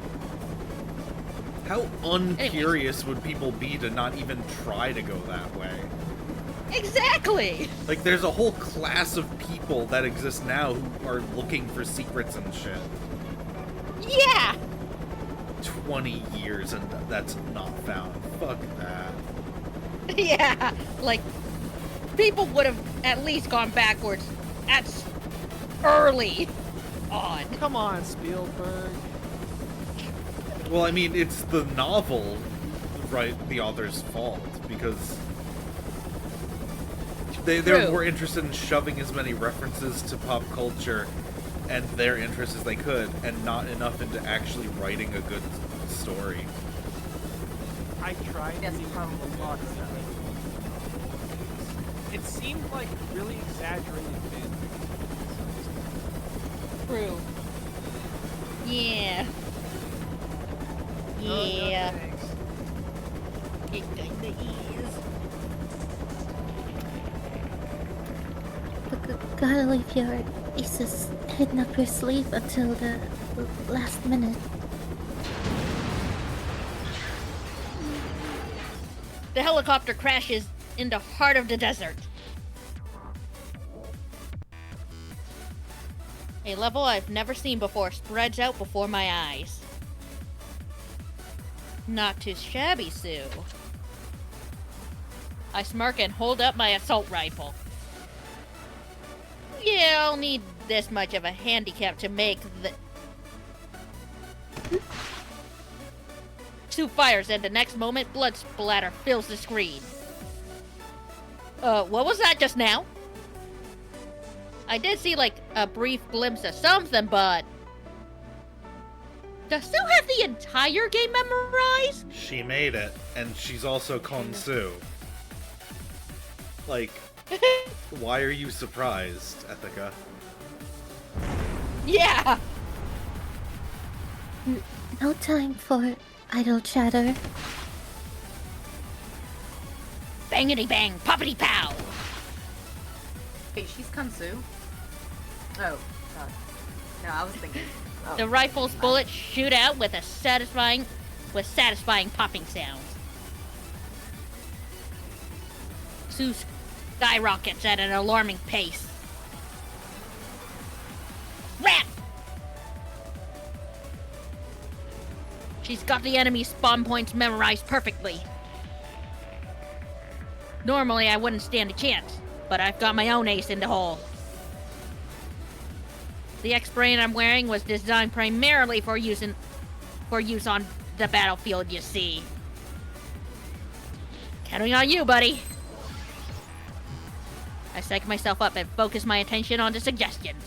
How uncurious would people be to not even try to go that way? Exactly. Like, there's a whole class of people that exist now who are looking for secrets and shit. Yeah. 20 years and that's not found. Fuck that. Yeah. Like, people would have at least gone backwards early on. come on, Spielberg. Well, I mean, it's the novel, right, the author's fault, because they're True. more interested in shoving as many references to pop culture and their interests as they could, and not enough into actually writing a good story. I tried Yes, reading probably. a lot of that. It seemed like really exaggerated fanfiction. True. Yeah. Yeah. No, thanks. It kinda is. Gotta leave your aces hidden up your sleeve until the last minute. The helicopter crashes in the heart of the desert. A level I've never seen before spreads out before my eyes. Not too shabby, Sue. I smirk and hold up my assault rifle. Yeah, I'll need this much of a handicap to make the... Sue fires, and the next moment, blood splatter fills the screen. What was that just now? I did see, like, a brief glimpse of something, but... Does Sue have the entire game memorized? She made it, and she's also Konsu. Like, why are you surprised, Ethica? Yeah! No time for idle chatter. Bangity bang, poppity pow! Wait, she's Kansu? Oh, sorry. No, I was thinking. Oh. The rifle's bullets shoot out with satisfying popping sounds. Sue skyrockets at an alarming pace. Rat! She's got the enemy spawn points memorized perfectly. Normally I wouldn't stand a chance, but I've got my own ace in the hole. The X-Brain I'm wearing was designed primarily for use for use on the battlefield, you see. Counting on you, buddy. I psych myself up and focus my attention on the suggestions.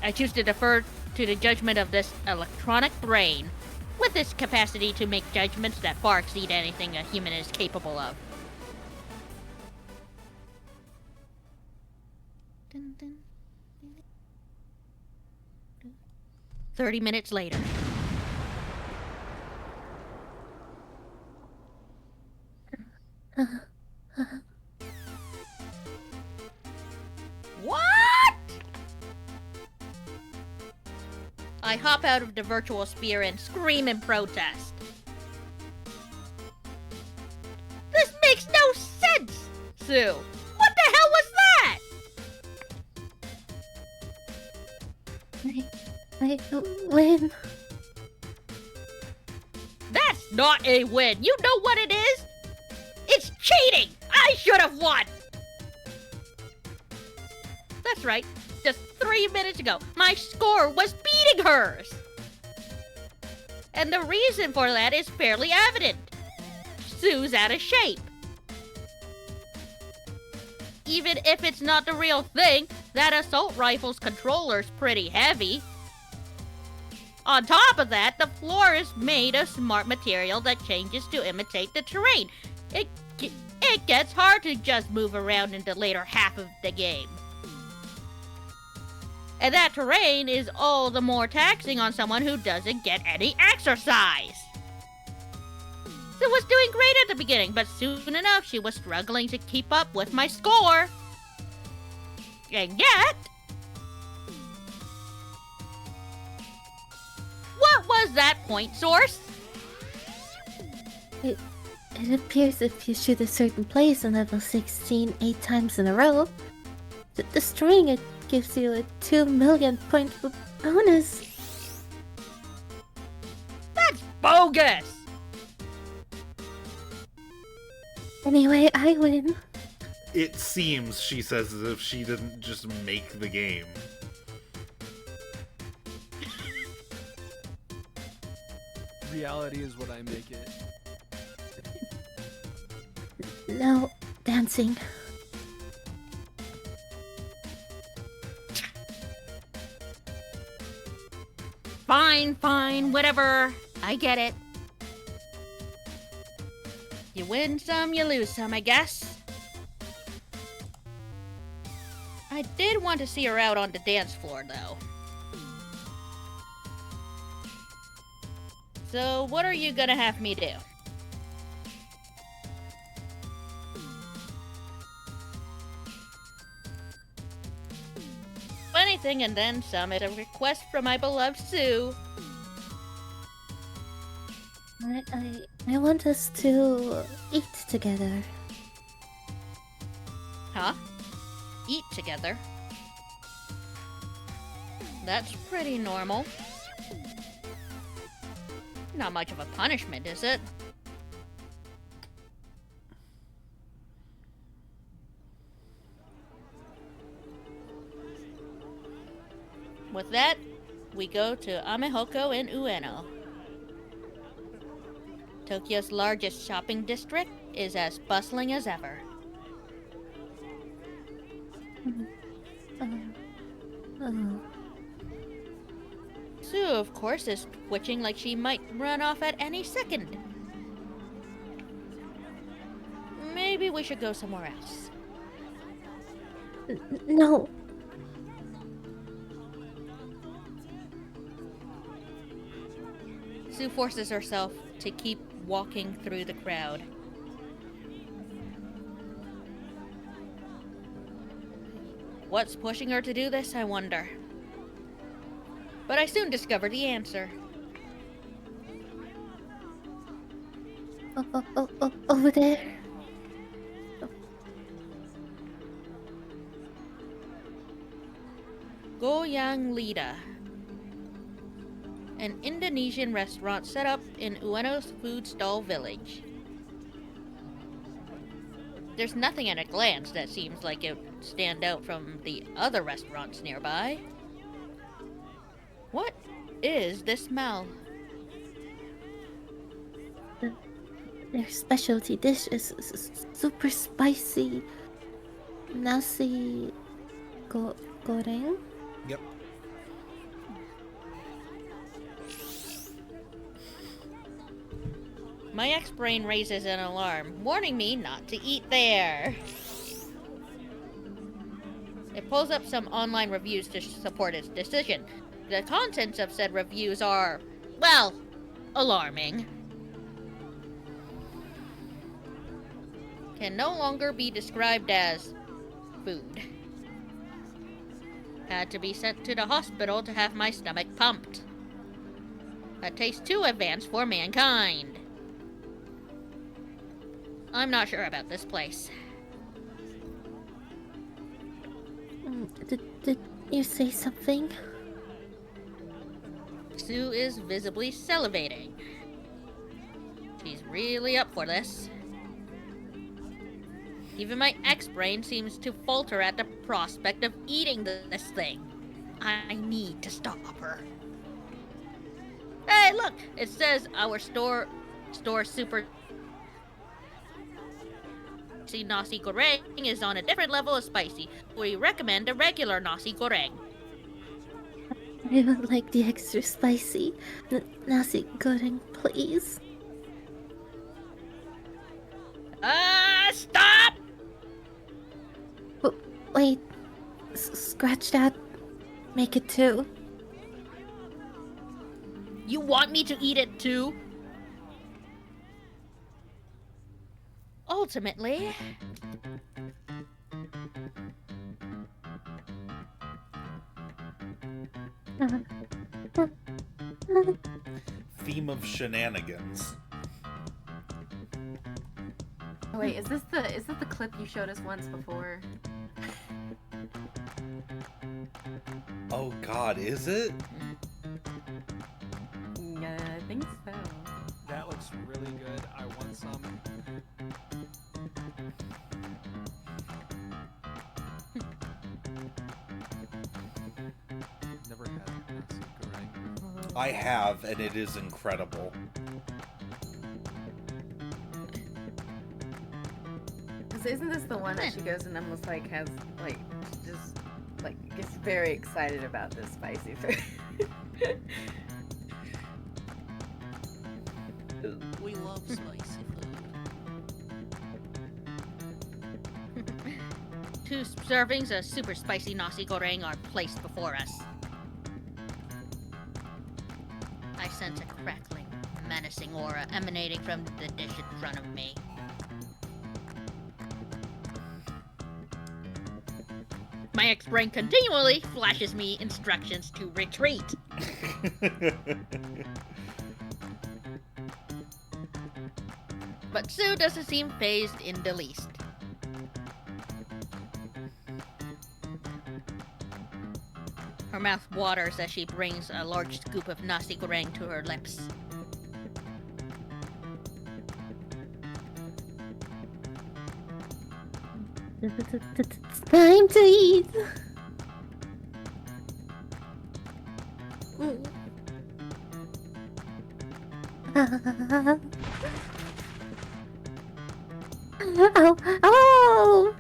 I choose to defer to the judgment of this electronic brain, with its capacity to make judgments that far exceed anything a human is capable of. 30 minutes later. What? I hop out of the virtual sphere and scream in protest. This makes no sense, Sue. What the hell was that? I win. That's not a win. You know what it is? It's cheating. I should have won. That's right. Just 3 minutes ago, my score was beating hers. And the reason for that is fairly evident. Sue's out of shape. Even if it's not the real thing, that assault rifle's controller's pretty heavy. On top of that, the floor is made of smart material that changes to imitate the terrain. It gets hard to just move around in the later half of the game. And that terrain is all the more taxing on someone who doesn't get any exercise. Sue was doing great at the beginning, but soon enough she was struggling to keep up with my score. And yet... what was that point source? It appears if you shoot a certain place on level 16 8 times in a row, destroying it gives you a 2 million point bonus. That's bogus! Anyway, I win. It seems, she says, as if she didn't just make the game. Reality is what I make it. No dancing. Fine, whatever. I get it. You win some, you lose some, I guess. I did want to see her out on the dance floor, though. So, what are you gonna have me do? Anything and then some at a request from my beloved Sue. I want us to eat together. Huh? Eat together? That's pretty normal. Not much of a punishment, is it? With that, we go to Amehoko in Ueno. Tokyo's largest shopping district is as bustling as ever. Sue, of course, is twitching like she might run off at any second. Maybe we should go somewhere else. No. Sue forces herself to keep walking through the crowd. What's pushing her to do this, I wonder? But I soon discovered the answer. Over there. Goyang Lida, an Indonesian restaurant set up in Ueno's food stall village. There's nothing at a glance that seems like it would stand out from the other restaurants nearby. What is this smell? Their specialty dish is super spicy nasi goreng. Yep. My ex-brain raises an alarm, warning me not to eat there. It pulls up some online reviews to support its decision. The contents of said reviews are, well, alarming. Can no longer be described as food. Had to be sent to the hospital to have my stomach pumped. A taste too advanced for mankind. I'm not sure about this place. Did you say something? Sue is visibly salivating. She's really up for this. Even my ex-brain seems to falter at the prospect of eating this thing. I need to stop her. Hey, look! It says our store super nasi goreng is on a different level of spicy. We recommend a regular nasi goreng. I would like the extra spicy nasi goreng, please. Stop! Wait, scratch that. Make it two. You want me to eat it too? Ultimately, Theme of shenanigans. Oh, wait, is this the clip you showed us once before? Oh God, is it? Yeah, I think so. That looks really good. I want some. Never had nasi goreng. I have, and it is incredible. So isn't this the one that she goes and almost like has like just like gets very excited about this spicy food? we love spicy food. 2 servings of super spicy nasi goreng are placed before us. I sense a crackling, menacing aura emanating from the dish in front of me. My ex-brain continually flashes me instructions to retreat. But Sue doesn't seem fazed in the least. Her mouth waters as she brings a large scoop of nasi goreng to her lips. It's time to eat. Oh, oh.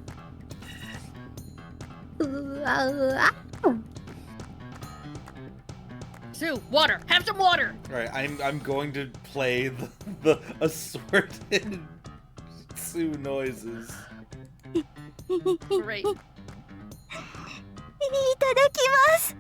Sue, water! Have some water! Alright, I'm going to play the assorted Sue noises. Great. いただきます。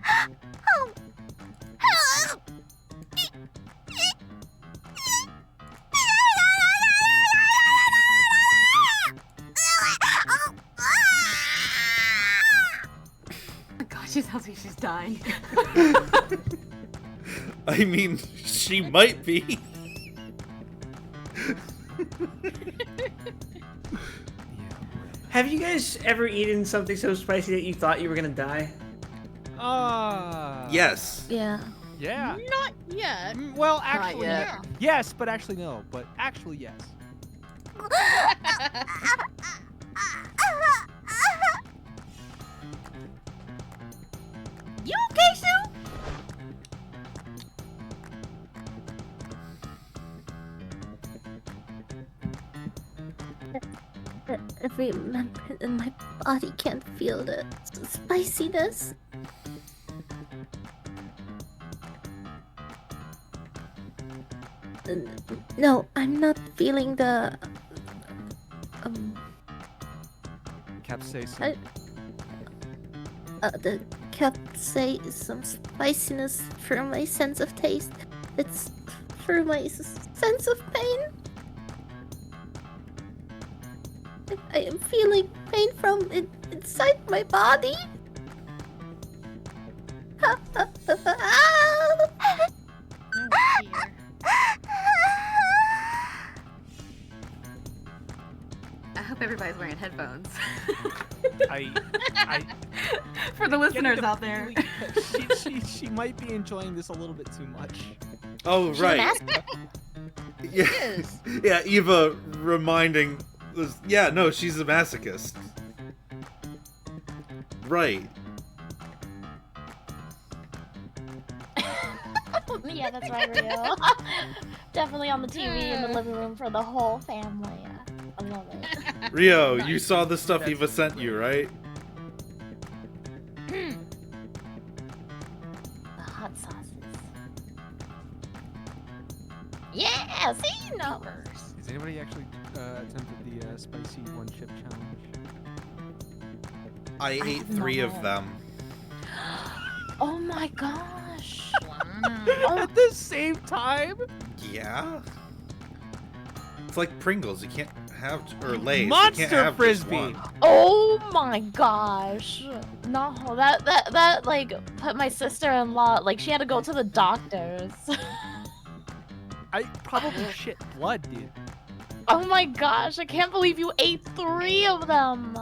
Oh gosh, she sounds like she's dying. I mean, she might be. Have you guys ever eaten something so spicy that you thought you were gonna die? Yes. Yeah. Yeah. Not yet. Well, actually, yet. yeah. Yes, but actually no. But actually, yes. You okay, Sue? Every member in my body can feel the spiciness. No, I'm not feeling the Capsaicin. The capsaicin spiciness through my sense of taste. It's through my sense of pain. I am feeling pain from inside my body. Oh, dear. I hope everybody's wearing headphones. I For the listeners out there. she might be enjoying this a little bit too much. Oh, She's right. an asshole. Yeah. Yes. Yeah, Eva reminding. Yeah, no, she's a masochist. Right. Yeah, that's right, Rio. Definitely on the TV in the living room for the whole family. I love it. Rio, you saw the stuff Eva sent you, right? The hot sauces. Yeah, see, no. Has anybody actually attempted the spicy one chip challenge? I ate have 3 not. of them. Oh my gosh. At the same time? Yeah? It's like Pringles, you can't have, or Lay's, you Monster can't have just Frisbee! one. Oh my gosh. No, that like put my sister-in-law, like she had to go to the doctors. I probably shit blood, dude. Oh my gosh, I can't believe you ate 3 of them.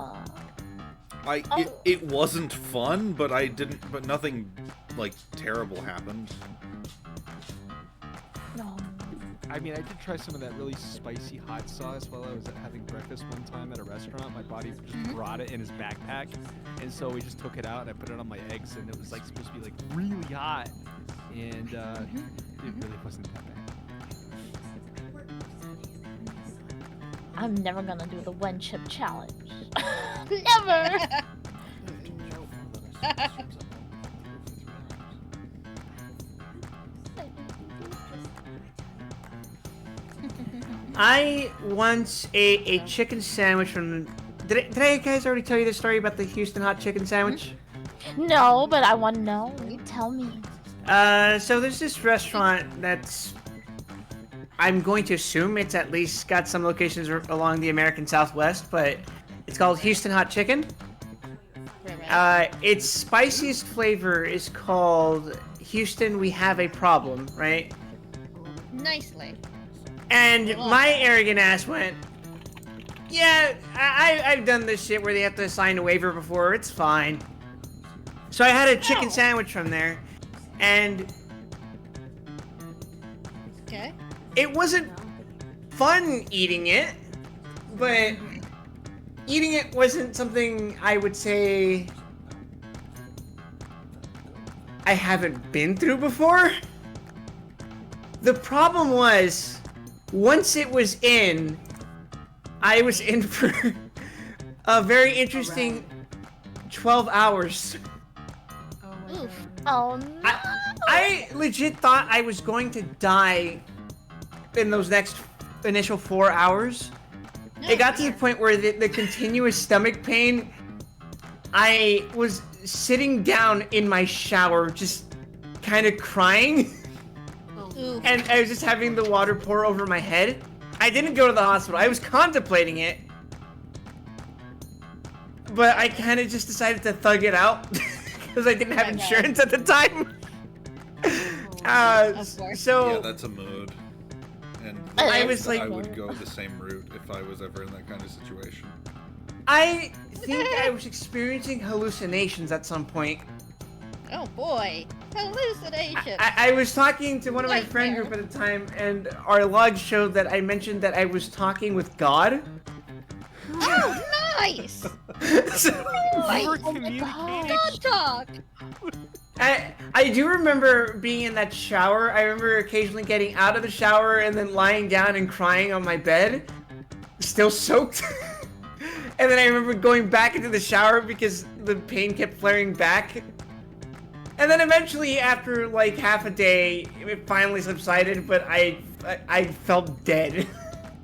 It wasn't fun, but but nothing, like, terrible happened. No. I mean, I did try some of that really spicy hot sauce while I was having breakfast one time at a restaurant. My body just brought it in his backpack, and so we just took it out and I put it on my eggs, and it was like supposed to be like really hot, and it really wasn't that bad. I'm never gonna do the one chip challenge. Never. I once ate a chicken sandwich from. Did I guys already tell you the story about the Houston hot chicken sandwich? No, but I want to know. Tell me. So there's this restaurant that's. I'm going to assume it's at least got some locations along the American Southwest, but it's called Houston Hot Chicken. Its spiciest flavor is called Houston We Have a Problem, right? Nicely. And my arrogant ass went, yeah, I've done this shit where they have to sign a waiver before, it's fine. So I had a chicken sandwich from there, and Okay. it wasn't fun eating it, but eating it wasn't something I would say I haven't been through before. The problem was, once it was in, I was in for a very interesting 12 hours. Oof. Oh no. I legit thought I was going to die in those next initial 4 hours. It got to the point where the continuous stomach pain, I was sitting down in my shower just kind of crying. Oof. And I was just having the water pour over my head. I didn't go to the hospital. I was contemplating it. But I kind of just decided to thug it out. Because I didn't have insurance at the time. Of course. So Yeah, that's a mood. And I was like- I would go the same route if I was ever in that kind of situation. I think I was experiencing hallucinations at some point. Oh boy. Hallucination. I was talking to one of my friend Nightmare. group at the time, and our log showed that I mentioned that I was talking with God. Oh, nice. So, You were Oh my god. God talk. I do remember being in that shower. I remember occasionally getting out of the shower and then lying down and crying on my bed. still soaked. And then I remember going back into the shower because the pain kept flaring back. And then eventually, after like half a day, it finally subsided, but I felt dead.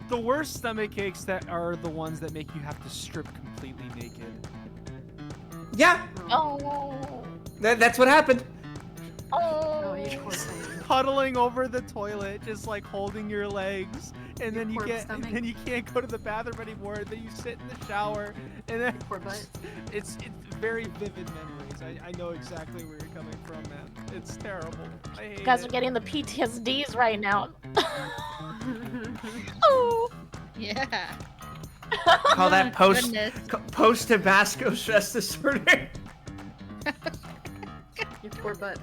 The worst stomach aches that are the ones that make you have to strip completely naked. Yeah, Oh. that's what happened. Oh, you poor thing. Huddling over the toilet, just like holding your legs, and then you poor get, stomach. and then you can't go to the bathroom anymore. And then you sit in the shower, and then Poor butt. it's very vivid memories. I know exactly where you're coming from, man. It's terrible. I hate You guys it. are getting the PTSDs right now. Oh. Yeah. Call that Goodness. post Tabasco stress disorder. Your poor butt.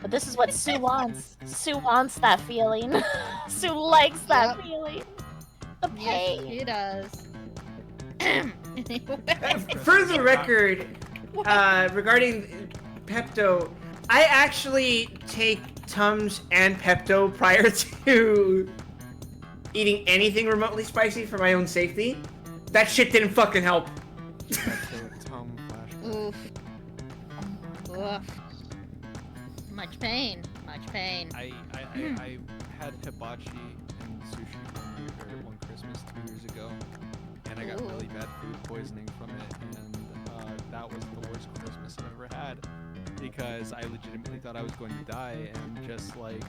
But this is what Sue wants. Sue wants that feeling. Sue likes that feeling. The pain. He does. For the record, regarding Pepto, I actually take Tums and Pepto prior to eating anything remotely spicy for my own safety. That shit didn't fucking help. Tongue flashback. Oof. Oof. Much pain. Much pain. I had hibachi and sushi one Christmas 2 years ago, and I got Ooh. really bad food poisoning from it, and that was the worst Christmas I've ever had, because I legitimately thought I was going to die, and just like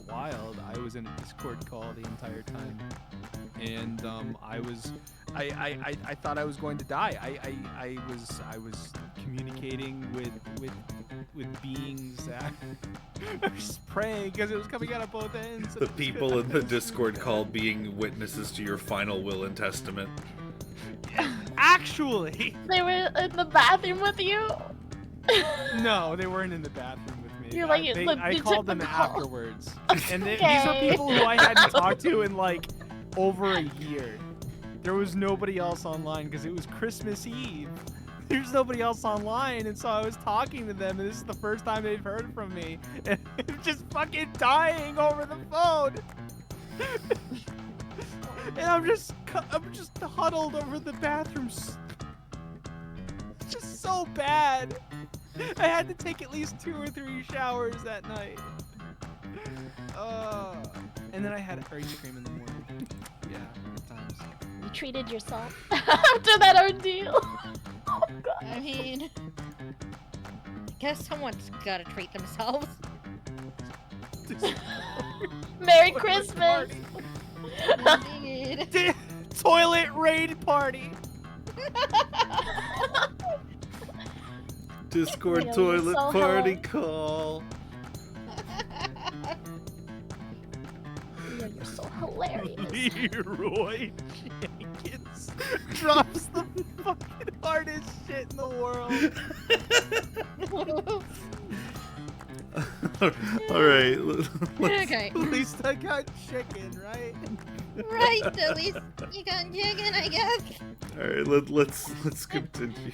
Wild, I was in a Discord call the entire time, and I thought I was going to die. I was communicating with beings that I was just praying because it was coming out of both ends. The people in the Discord call being witnesses to your final will and testament. Actually, They were in the bathroom with you. no, they weren't in the bathroom with me. You're like, I you called took them the call. afterwards, and these Okay. are people who I hadn't talked to in like over a year. There was nobody else online because it was Christmas Eve. There's nobody else online, and so I was talking to them, and this is the first time they've heard from me, and I'm just fucking dying over the phone. And I'm just huddled over the bathroom. It's just so bad. I had to take at least 2 or 3 showers that night. And then I had ice cream in the morning. Yeah, good times. You treated yourself after that ordeal. Oh god. I mean, I guess someone's gotta treat themselves. Merry Christmas. Indeed. Toilet raid party. Discord You're toilet so party hard. call. You're so hilarious. Leroy Jenkins drops the fucking hardest shit in the world. All right. Okay. At least I got chicken, right? Right, at least you got chicken, I guess. All right. Let's continue.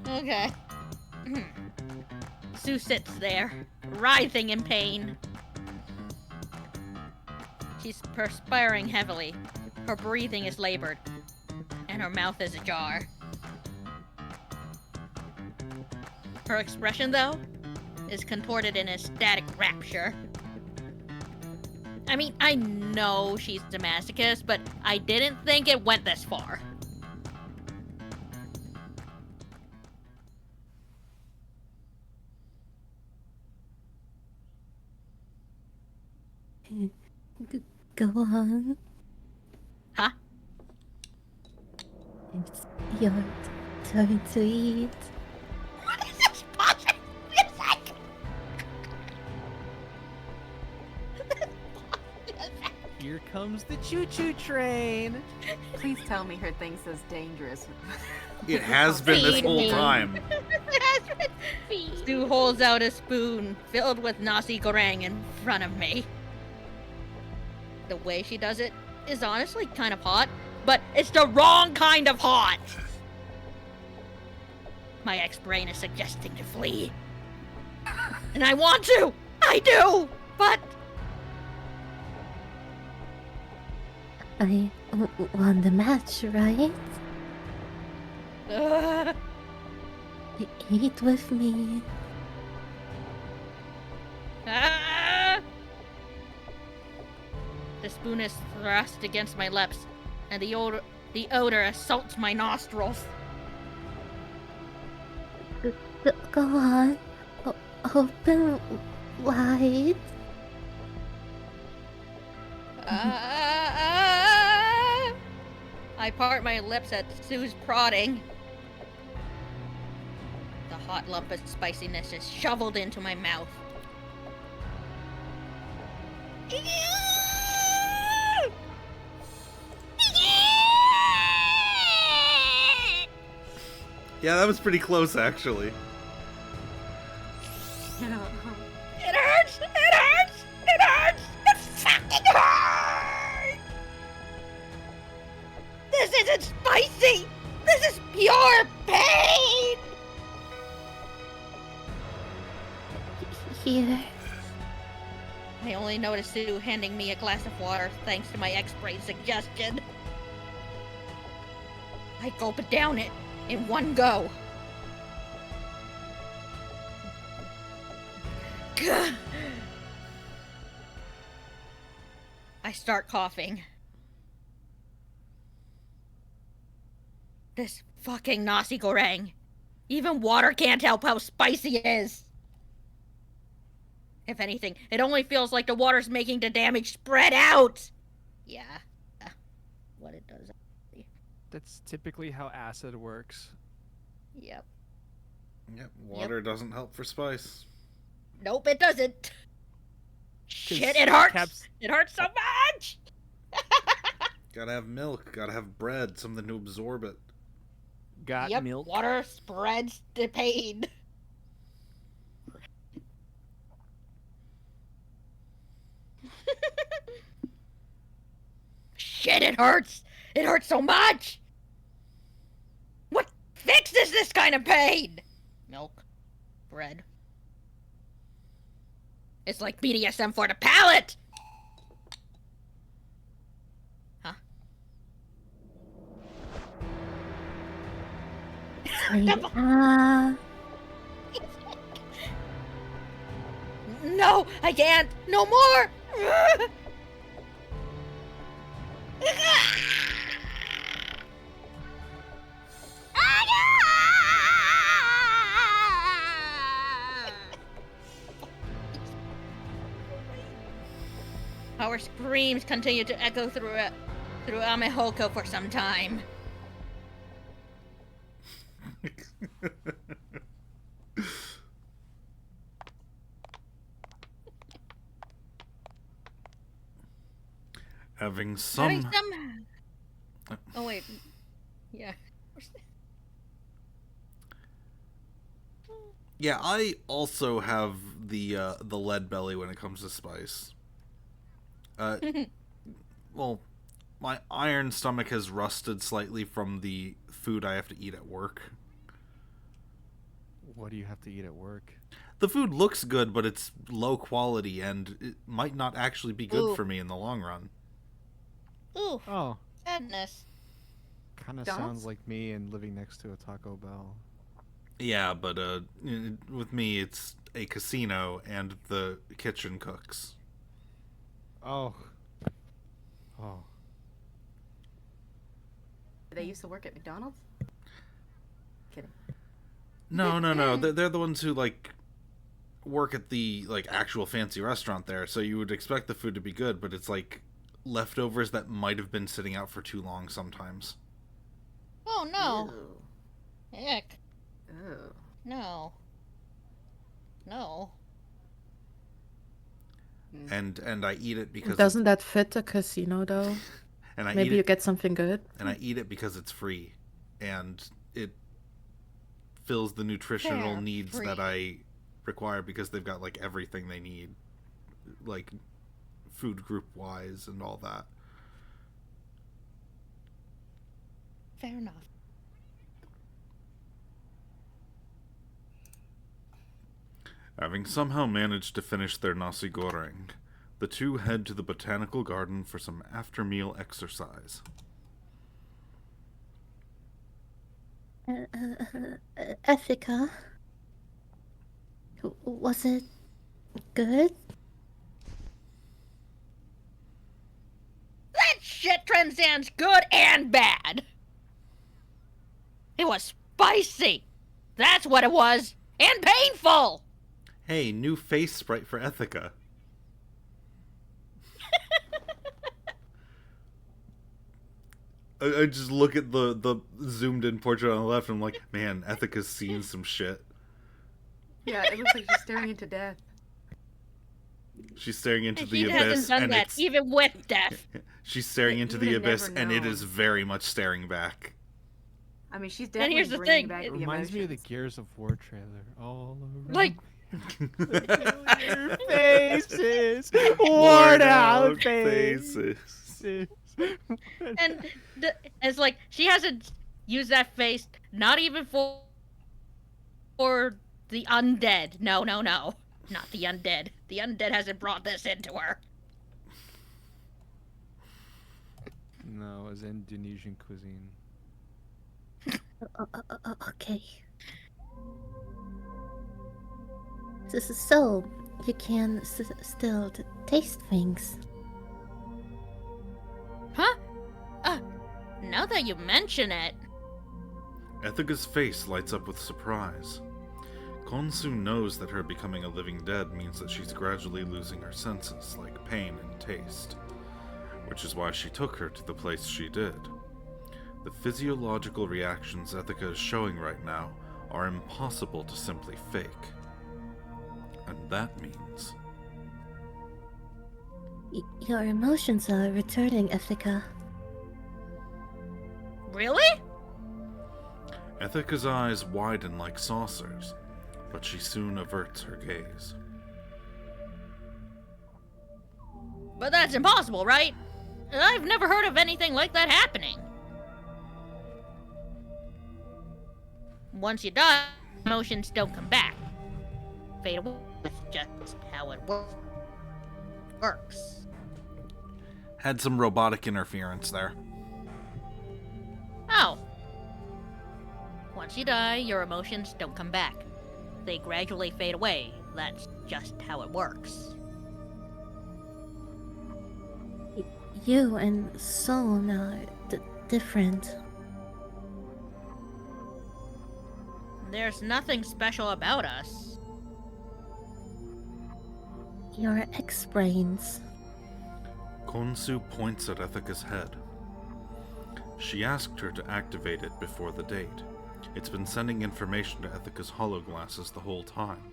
Okay. Sue sits there, writhing in pain. She's perspiring heavily. Her breathing is labored, and her mouth is ajar. Her expression, though, is contorted in ecstatic rapture. I mean, I know she's a masochist, but I didn't think it went this far. Go on. Huh? It's your turn to eat. What is this bullshit music? Here comes the choo-choo train. Please tell me her thing says dangerous. It has been this Feed whole me. time. Sue holds out a spoon filled with nasi goreng in front of me. The way she does it is honestly kind of hot, but it's the wrong kind of hot. My ex-brain is suggesting to flee. And I want to! I do! But won the match, right? Ugh. Eat with me. Ah! The spoon is thrust against my lips, and the odor assaults my nostrils. Go on. Open wide. I part my lips at Sue's prodding. The hot lump of spiciness is shoveled into my mouth. Yeah, that was pretty close, actually. It hurts! It hurts! It hurts! It fucking hurts! This isn't spicy! This is pure pain! Here. I only noticed Sue handing me a glass of water thanks to my ex-brain suggestion. I gulp it down it in one go. Gah. I start coughing. This fucking nasi goreng. Even water can't help how spicy it is. If anything, it only feels like the water's making the damage spread out. Yeah, what it does. That's typically how acid works. Yep. Yep, water doesn't help for spice. Nope, it doesn't. Shit, it hurts! Caps- It hurts so much! Gotta have milk, gotta have bread, something to absorb it. Got Yep, milk. water spreads the pain. Shit, it hurts! It hurts so much! What fixes this kind of pain? Milk. Bread. It's like BDSM for the palate! Huh? No, I can't! No more! Our screams continue to echo through Amehoko for some time. Having some... Oh wait. Yeah. Yeah, I also have the lead belly when it comes to spice. Well, my iron stomach has rusted slightly from the food I have to eat at work. What do you have to eat at work? The food looks good, but it's low quality, and it might not actually be good Ooh. for me in the long run. Ooh, Oh, sadness. kind of McDonald's? sounds like me and living next to a Taco Bell. Yeah, but with me, it's a casino, and the kitchen cooks. Oh. Oh. Did they used to work at McDonald's? Kidding. No. They're the ones who, like, work at the, like, actual fancy restaurant there, so you would expect the food to be good, but it's, like, leftovers that might have been sitting out for too long sometimes. Oh no. Ew. Ick. Ew. No. No. And I eat it because Doesn't that fit a casino though? and I Maybe eat you it, get something good. and I eat it because it's free, and it fills the nutritional Fair, needs free. that I require because they've got, like, everything they need, like food group wise and all that. Fair enough. Having somehow managed to finish their nasi goreng, The two head to the botanical garden for some after-meal exercise. Ethica, was it good? That shit transcends good and bad. It was spicy. That's what it was. And painful. Hey, new face sprite for Ethica. I just look at the zoomed in portrait on the left and I'm like, man, Ethica's seen some shit. Yeah, it looks like she's staring into death. She's staring into And the she abyss hasn't done and that, it's even with death. she's staring Yeah, into you the would've abyss never and it known. is very much staring back. I mean, she's And definitely here's the bringing thing, back it the Reminds me of the emotions. Gears of War trailer. All around. Like, Familiar faces, worn out faces. and it's like she hasn't used that face, not even for the undead. No, not the undead. The undead hasn't brought this into her. No, it was Indonesian cuisine. Okay. So, you can still taste things. Huh? Now that you mention it, Ethica's face lights up with surprise. Konsu knows that her becoming a living dead means that she's gradually losing her senses, like pain and taste, which is why she took her to the place she did. The physiological reactions Ethica is showing right now are impossible to simply fake. And that means... Your emotions are returning, Ethica. really? Ethica's eyes widen like saucers, but she soon averts her gaze. But that's impossible, right? I've never heard of anything like that happening. Once you die, emotions don't come back. Fade away. That's just how it works. Had some robotic interference there. Oh. Once you die, your emotions don't come back. They gradually fade away. That's just how it works. You and Soul are different. There's nothing special about us. Your X-brains. Konsu points at Ethica's head. She asked her to activate it before the date. It's been sending information to Ethica's hologlasses the whole time.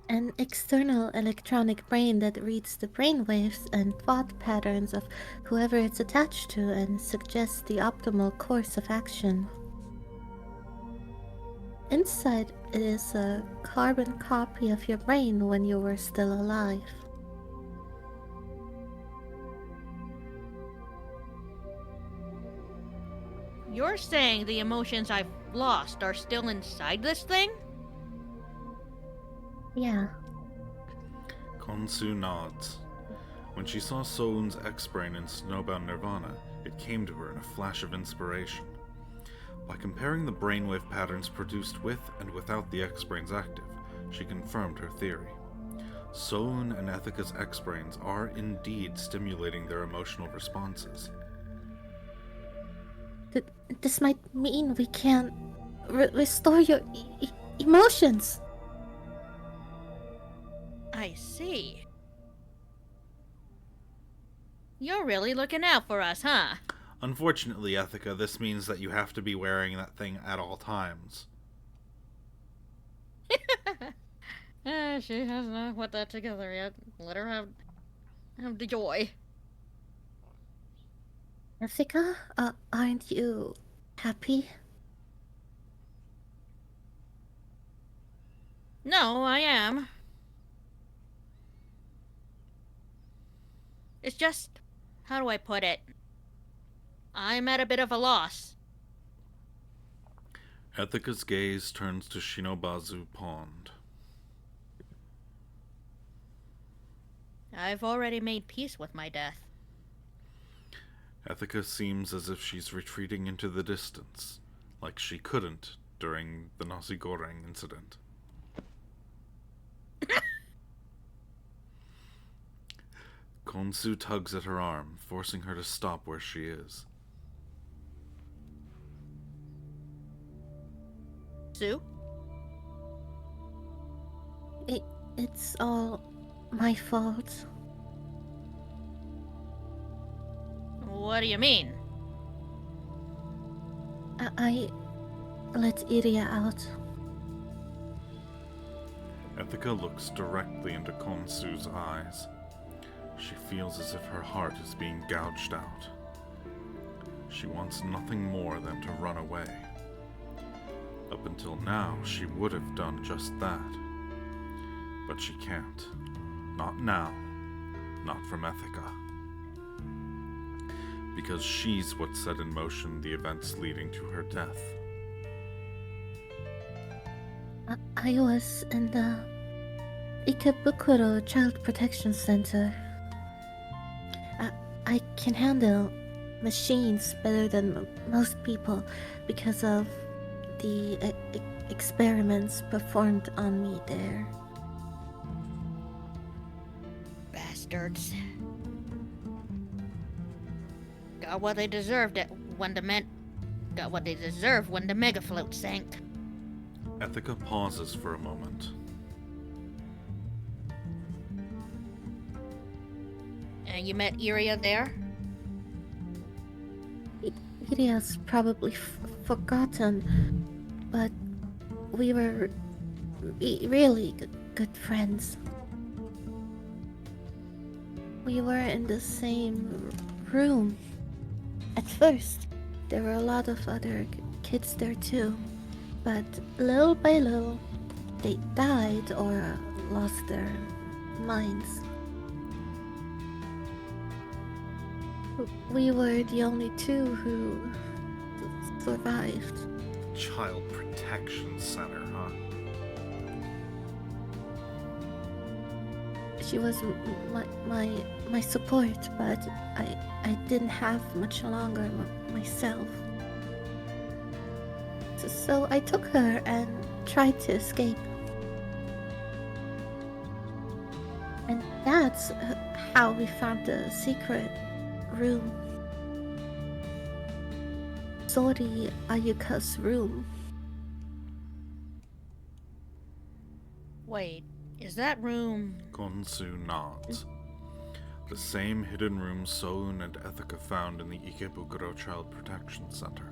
An external electronic brain that reads the brainwaves and thought patterns of whoever it's attached to and suggests the optimal course of action. Inside it is a carbon copy of your brain when you were still alive. You're saying the emotions I've lost are still inside this thing? Yeah. Konsu nods. When she saw Soun's X-Brain in Snowbound Nirvana, it came to her in a flash of inspiration. By comparing the brainwave patterns produced with and without the X-Brains active, she confirmed her theory. Soun and Ethica's X-Brains are indeed stimulating their emotional responses. This might mean we can restore your emotions. I see. You're really looking out for us, huh? Unfortunately, Ethica, this means that you have to be wearing that thing at all times. She has not put that together yet. Let her have the joy. Ethica, aren't you happy? No, I am. It's just, how do I put it? I'm at a bit of a loss. Ethica's gaze turns to Shinobazu Pond. I've already made peace with my death. Ethica seems as if she's retreating into the distance, like she couldn't during the nasi goreng incident. Konsu tugs at her arm, forcing her to stop where she is. Sue? It's all my fault. What do you mean? I let Iria out. Ethica looks directly into Konsu's eyes. She feels as if her heart is being gouged out. She wants nothing more than to run away. Up until now, she would have done just that. But she can't. Not now. Not from Ethica. Because she's what set in motion the events leading to her death. I was in the Ikebukuro Child Protection Center. I can handle machines better than most people because of the experiments performed on me there. Bastards. Got what they deserved when the got what they deserved when the mega float sank. Ethica pauses for a moment. And you met Iria there? Iria's probably forgotten, but we were really good friends. We were in the same room. At first, there were a lot of other kids there too, but little by little, they died or lost their minds. We were the only two who survived. Child Protection Center, huh? She was my support, but I didn't have much longer myself. So I took her and tried to escape. And that's how we found the secret room. Sori Ayuka's room. Wait, is that room... Konsu nods. The same hidden room Soun and Ethica found in the Ikebukuro Child Protection Center.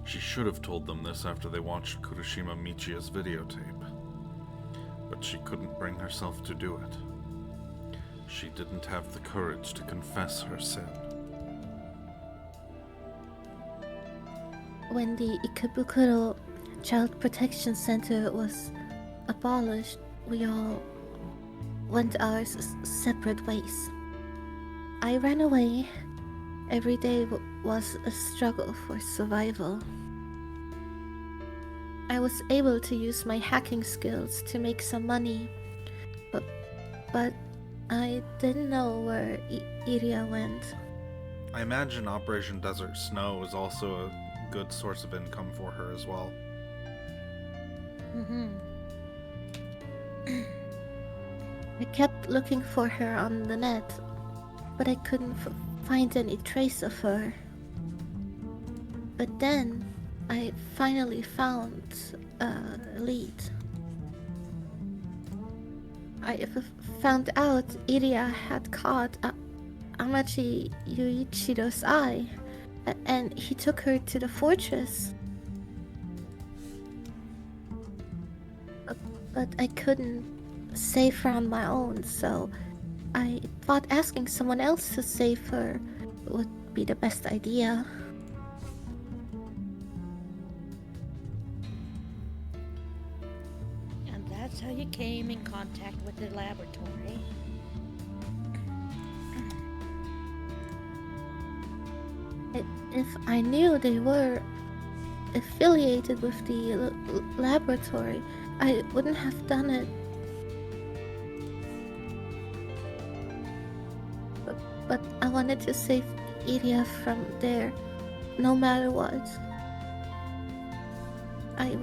She should have told them this after they watched Kurishima Michia's videotape. But she couldn't bring herself to do it. She didn't have the courage to confess her sin. When the Ikebukuro Child Protection Center was abolished, we all went our separate ways. I ran away. Every day was a struggle for survival. I was able to use my hacking skills to make some money, but I didn't know where Iria went. I imagine Operation Desert Snow is also a good source of income for her as well. Mm-hmm. I kept looking for her on the net, but I couldn't find any trace of her. But then, I finally found a lead. I found out Iria had caught Amachi Yuichiro's eye, and he took her to the fortress. But I couldn't save her on my own, so I thought asking someone else to save her would be the best idea. And that's how you came in contact with the laboratory. If I knew they were affiliated with the laboratory, I wouldn't have done it. I wanted to save Iria from there, no matter what. I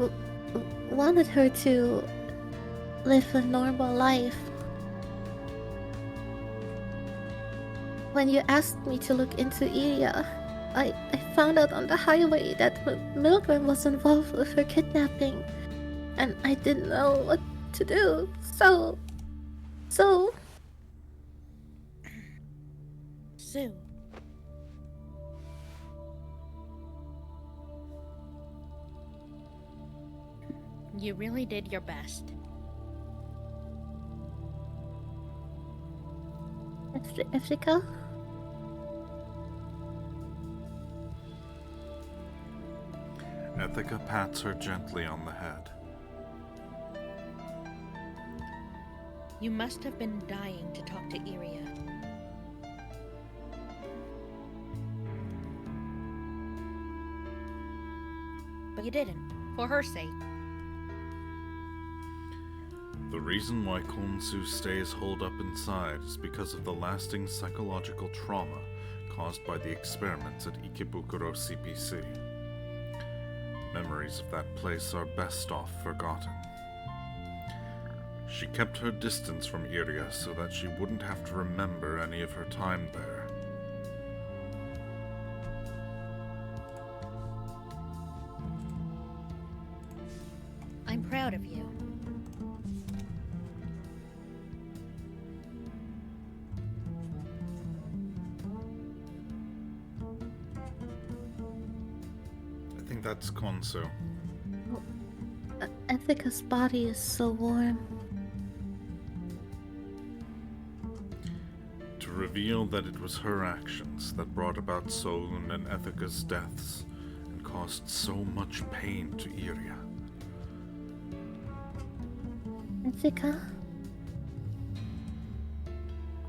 wanted her to live a normal life. When you asked me to look into Iria, I found out on the highway that Milgram was involved with her kidnapping, and I didn't know what to do. So... Sue. You really did your best. Ethica? Ethica pats her gently on the head. You must have been dying to talk to Iria. But you didn't, for her sake. The reason why Konsu stays holed up inside is because of the lasting psychological trauma caused by the experiments at Ikebukuro CPC. Memories of that place are best off forgotten. She kept her distance from Iria so that she wouldn't have to remember any of her time there. I'm proud of you. I think that's Konsu. Ethica's body is so warm. To reveal that it was her actions that brought about Solun and Ethica's deaths and caused so much pain to Iria. Ethica?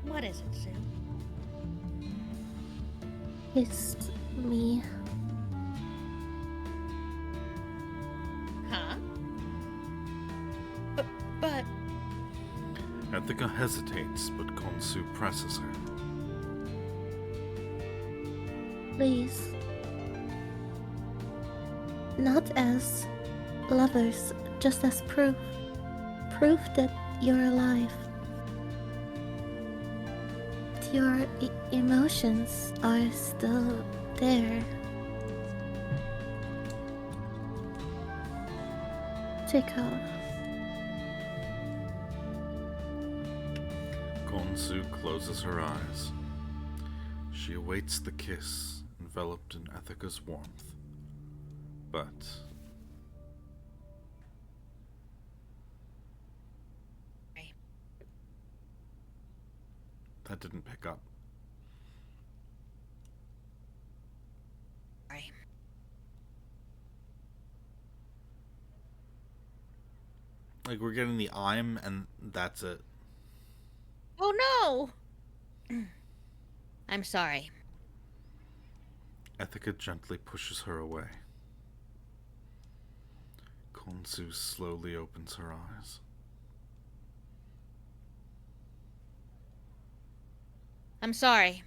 What is it, Sue? It's me. Huh? But... Ethica hesitates, but Konsu presses her. Please. Not as lovers, just as proof. Proof that you're alive. Your emotions are still there. Take off. Konsu closes her eyes. She awaits the kiss, enveloped in Ethica's warmth. But... that didn't pick up. Sorry. Like, we're getting the I'm, and that's it. Oh no! I'm sorry. Ethica gently pushes her away. Konsu slowly opens her eyes. I'm sorry.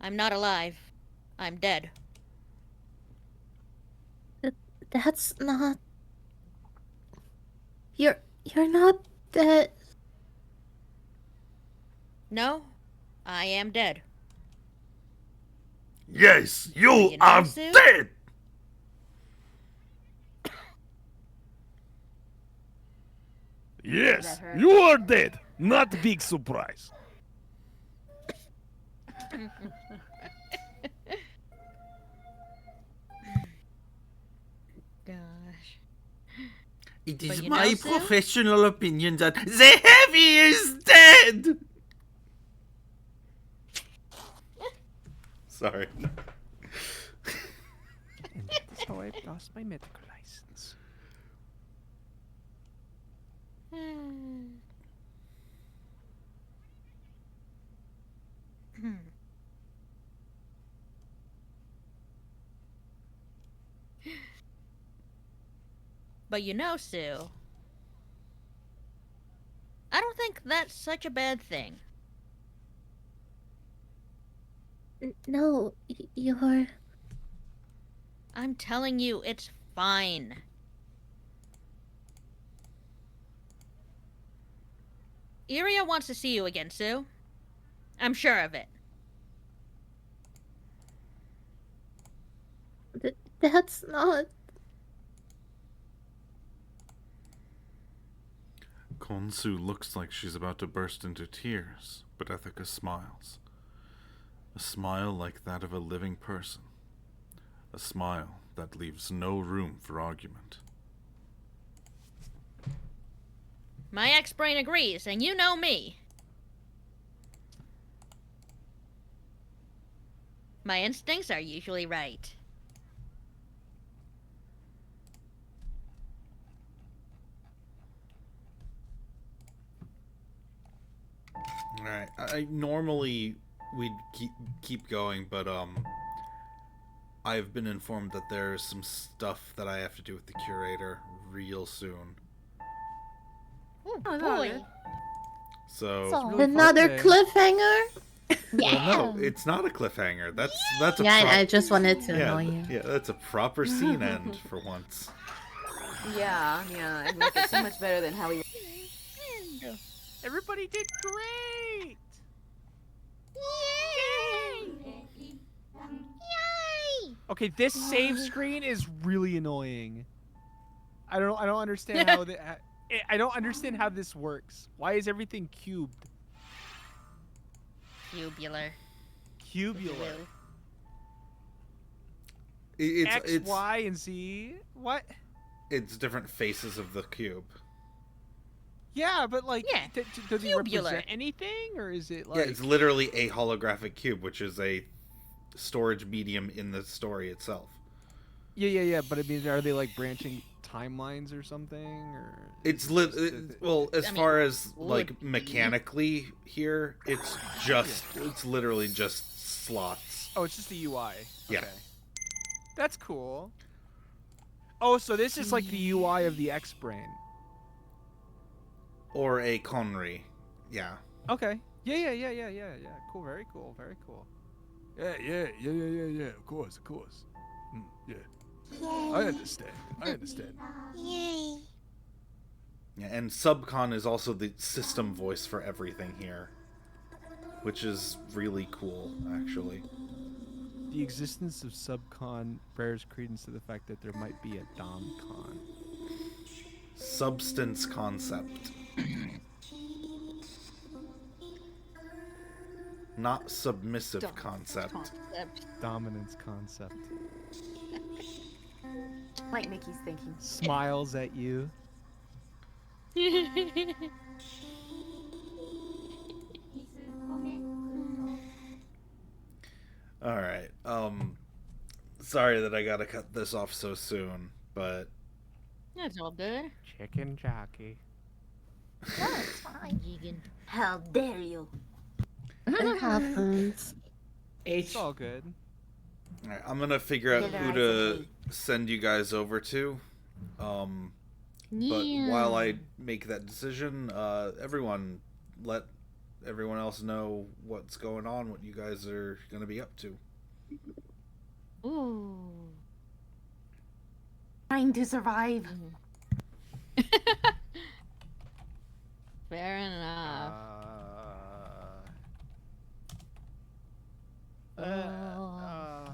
I'm not alive. I'm dead. That's not... You're not dead. No, I am dead. Yes, you know, are Sue? dead! Yes, her? you are dead. Not big surprise. Gosh. It But is you my know, Sue? professional opinion that the heavy is dead! Sorry. And that's how I lost my medical license. But you know, Sue, I don't think that's such a bad thing. No, you're... I'm telling you, it's fine. Iria wants to see you again, Sue. I'm sure of it. That's not... Konsu looks like she's about to burst into tears, but Ethica smiles. A smile like that of a living person. A smile that leaves no room for argument. My ex-brain agrees, and you know me. My instincts are usually right. Alright, I normally we'd keep going, but I've been informed that there's some stuff that I have to do with the curator real soon. Oh, Oh, boy. good. So really Another fun day. cliffhanger? well, no, it's not a cliffhanger. That's a Yeah, prop- I just wanted to yeah, annoy you. yeah, that's a proper scene end for once. Yeah, and make it so much better than how we. Everybody did great. Okay, this save screen is really annoying. I don't understand how I don't understand how this works. Why is everything cubed? Cubular. Cubular. It's X, Y, and Z. What? it's different faces of the cube. Yeah, but like, Yeah, does it cubular. represent anything, or is it like? Yeah, it's literally a holographic cube, which is a storage medium in the story itself. Yeah. But I mean, are they like branching timelines or something, or? It's well, as far as like mechanically here, it's literally just slots. Oh, it's just the UI. Yeah. Okay. That's cool. Oh, so this is like the UI of the X-Brain. Or a Conry. Yeah. Okay. Yeah. Cool. Very cool. Yeah. Of course. Yeah. I understand. Yay. Yeah, and Subcon is also the system voice for everything here, which is really cool, actually. The existence of Subcon bears credence to the fact that there might be a DomCon. Substance concept. Not submissive concept. Dominance concept. Like Mickey's thinking. Smiles at you. Alright, sorry that I gotta cut this off so soon, but... That's all good. Chicken jockey. No, it's fine. Vegan. How dare you? It happens. It's all good. Alright, I'm gonna figure out who to send you guys over to. But while I make that decision, everyone let everyone else know what's going on, what you guys are gonna be up to. Ooh. Trying to survive. Fair enough. Hello.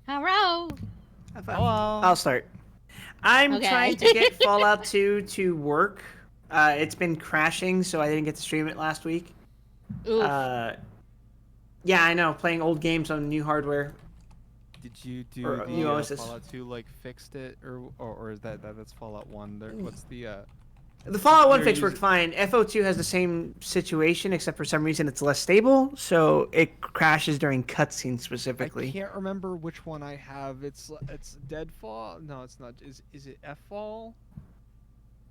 Hello. I'll start. I'm Okay. trying to get Fallout 2 to work. It's been crashing, so I didn't get to stream it last week. Oof. Yeah, I know. Playing old games on new hardware. Did you do Or the new OSs. Fallout 2 like fixed it, or is that's Fallout 1? What's the The Fallout 1 You're fix worked fine. FO2 has the same situation, except for some reason it's less stable, so it crashes during cutscenes specifically. I can't remember which one I have. It's Deadfall. No, it's not. Is it F-Fall?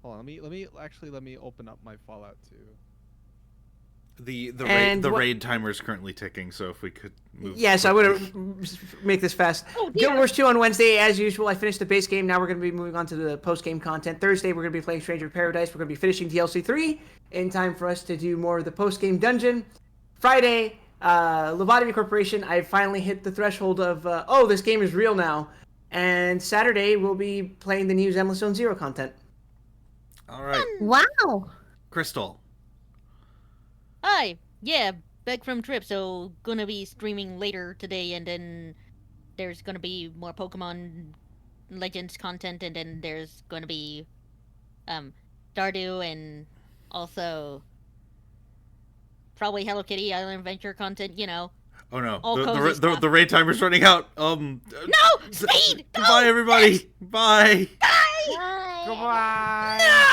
Hold on. Let me open up my Fallout 2. The And what- raid timer is currently ticking, so if we could move. Yes, I quickly. would make this fast. Oh, dear. Guild Wars 2 on Wednesday, as usual. I finished the base game. Now we're going to be moving on to the post-game content. Thursday, we're going to be playing Stranger of Paradise. We're going to be finishing DLC 3 in time for us to do more of the post-game dungeon. Friday, Lobotomy Corporation. I finally hit the threshold of, oh, this game is real now. And Saturday, we'll be playing the new Endless Zone Zero content. All right, Wow. Crystal. Hi. Yeah, back from trip, so gonna be streaming later today, and then there's gonna be more Pokemon Legends content, and then there's gonna be Stardew, and also probably Hello Kitty Island Adventure content. You know. Oh no, All cozy stuff. the raid timer's running out. No, speed. Go! Goodbye, everybody. Bye. Bye. Goodbye. No!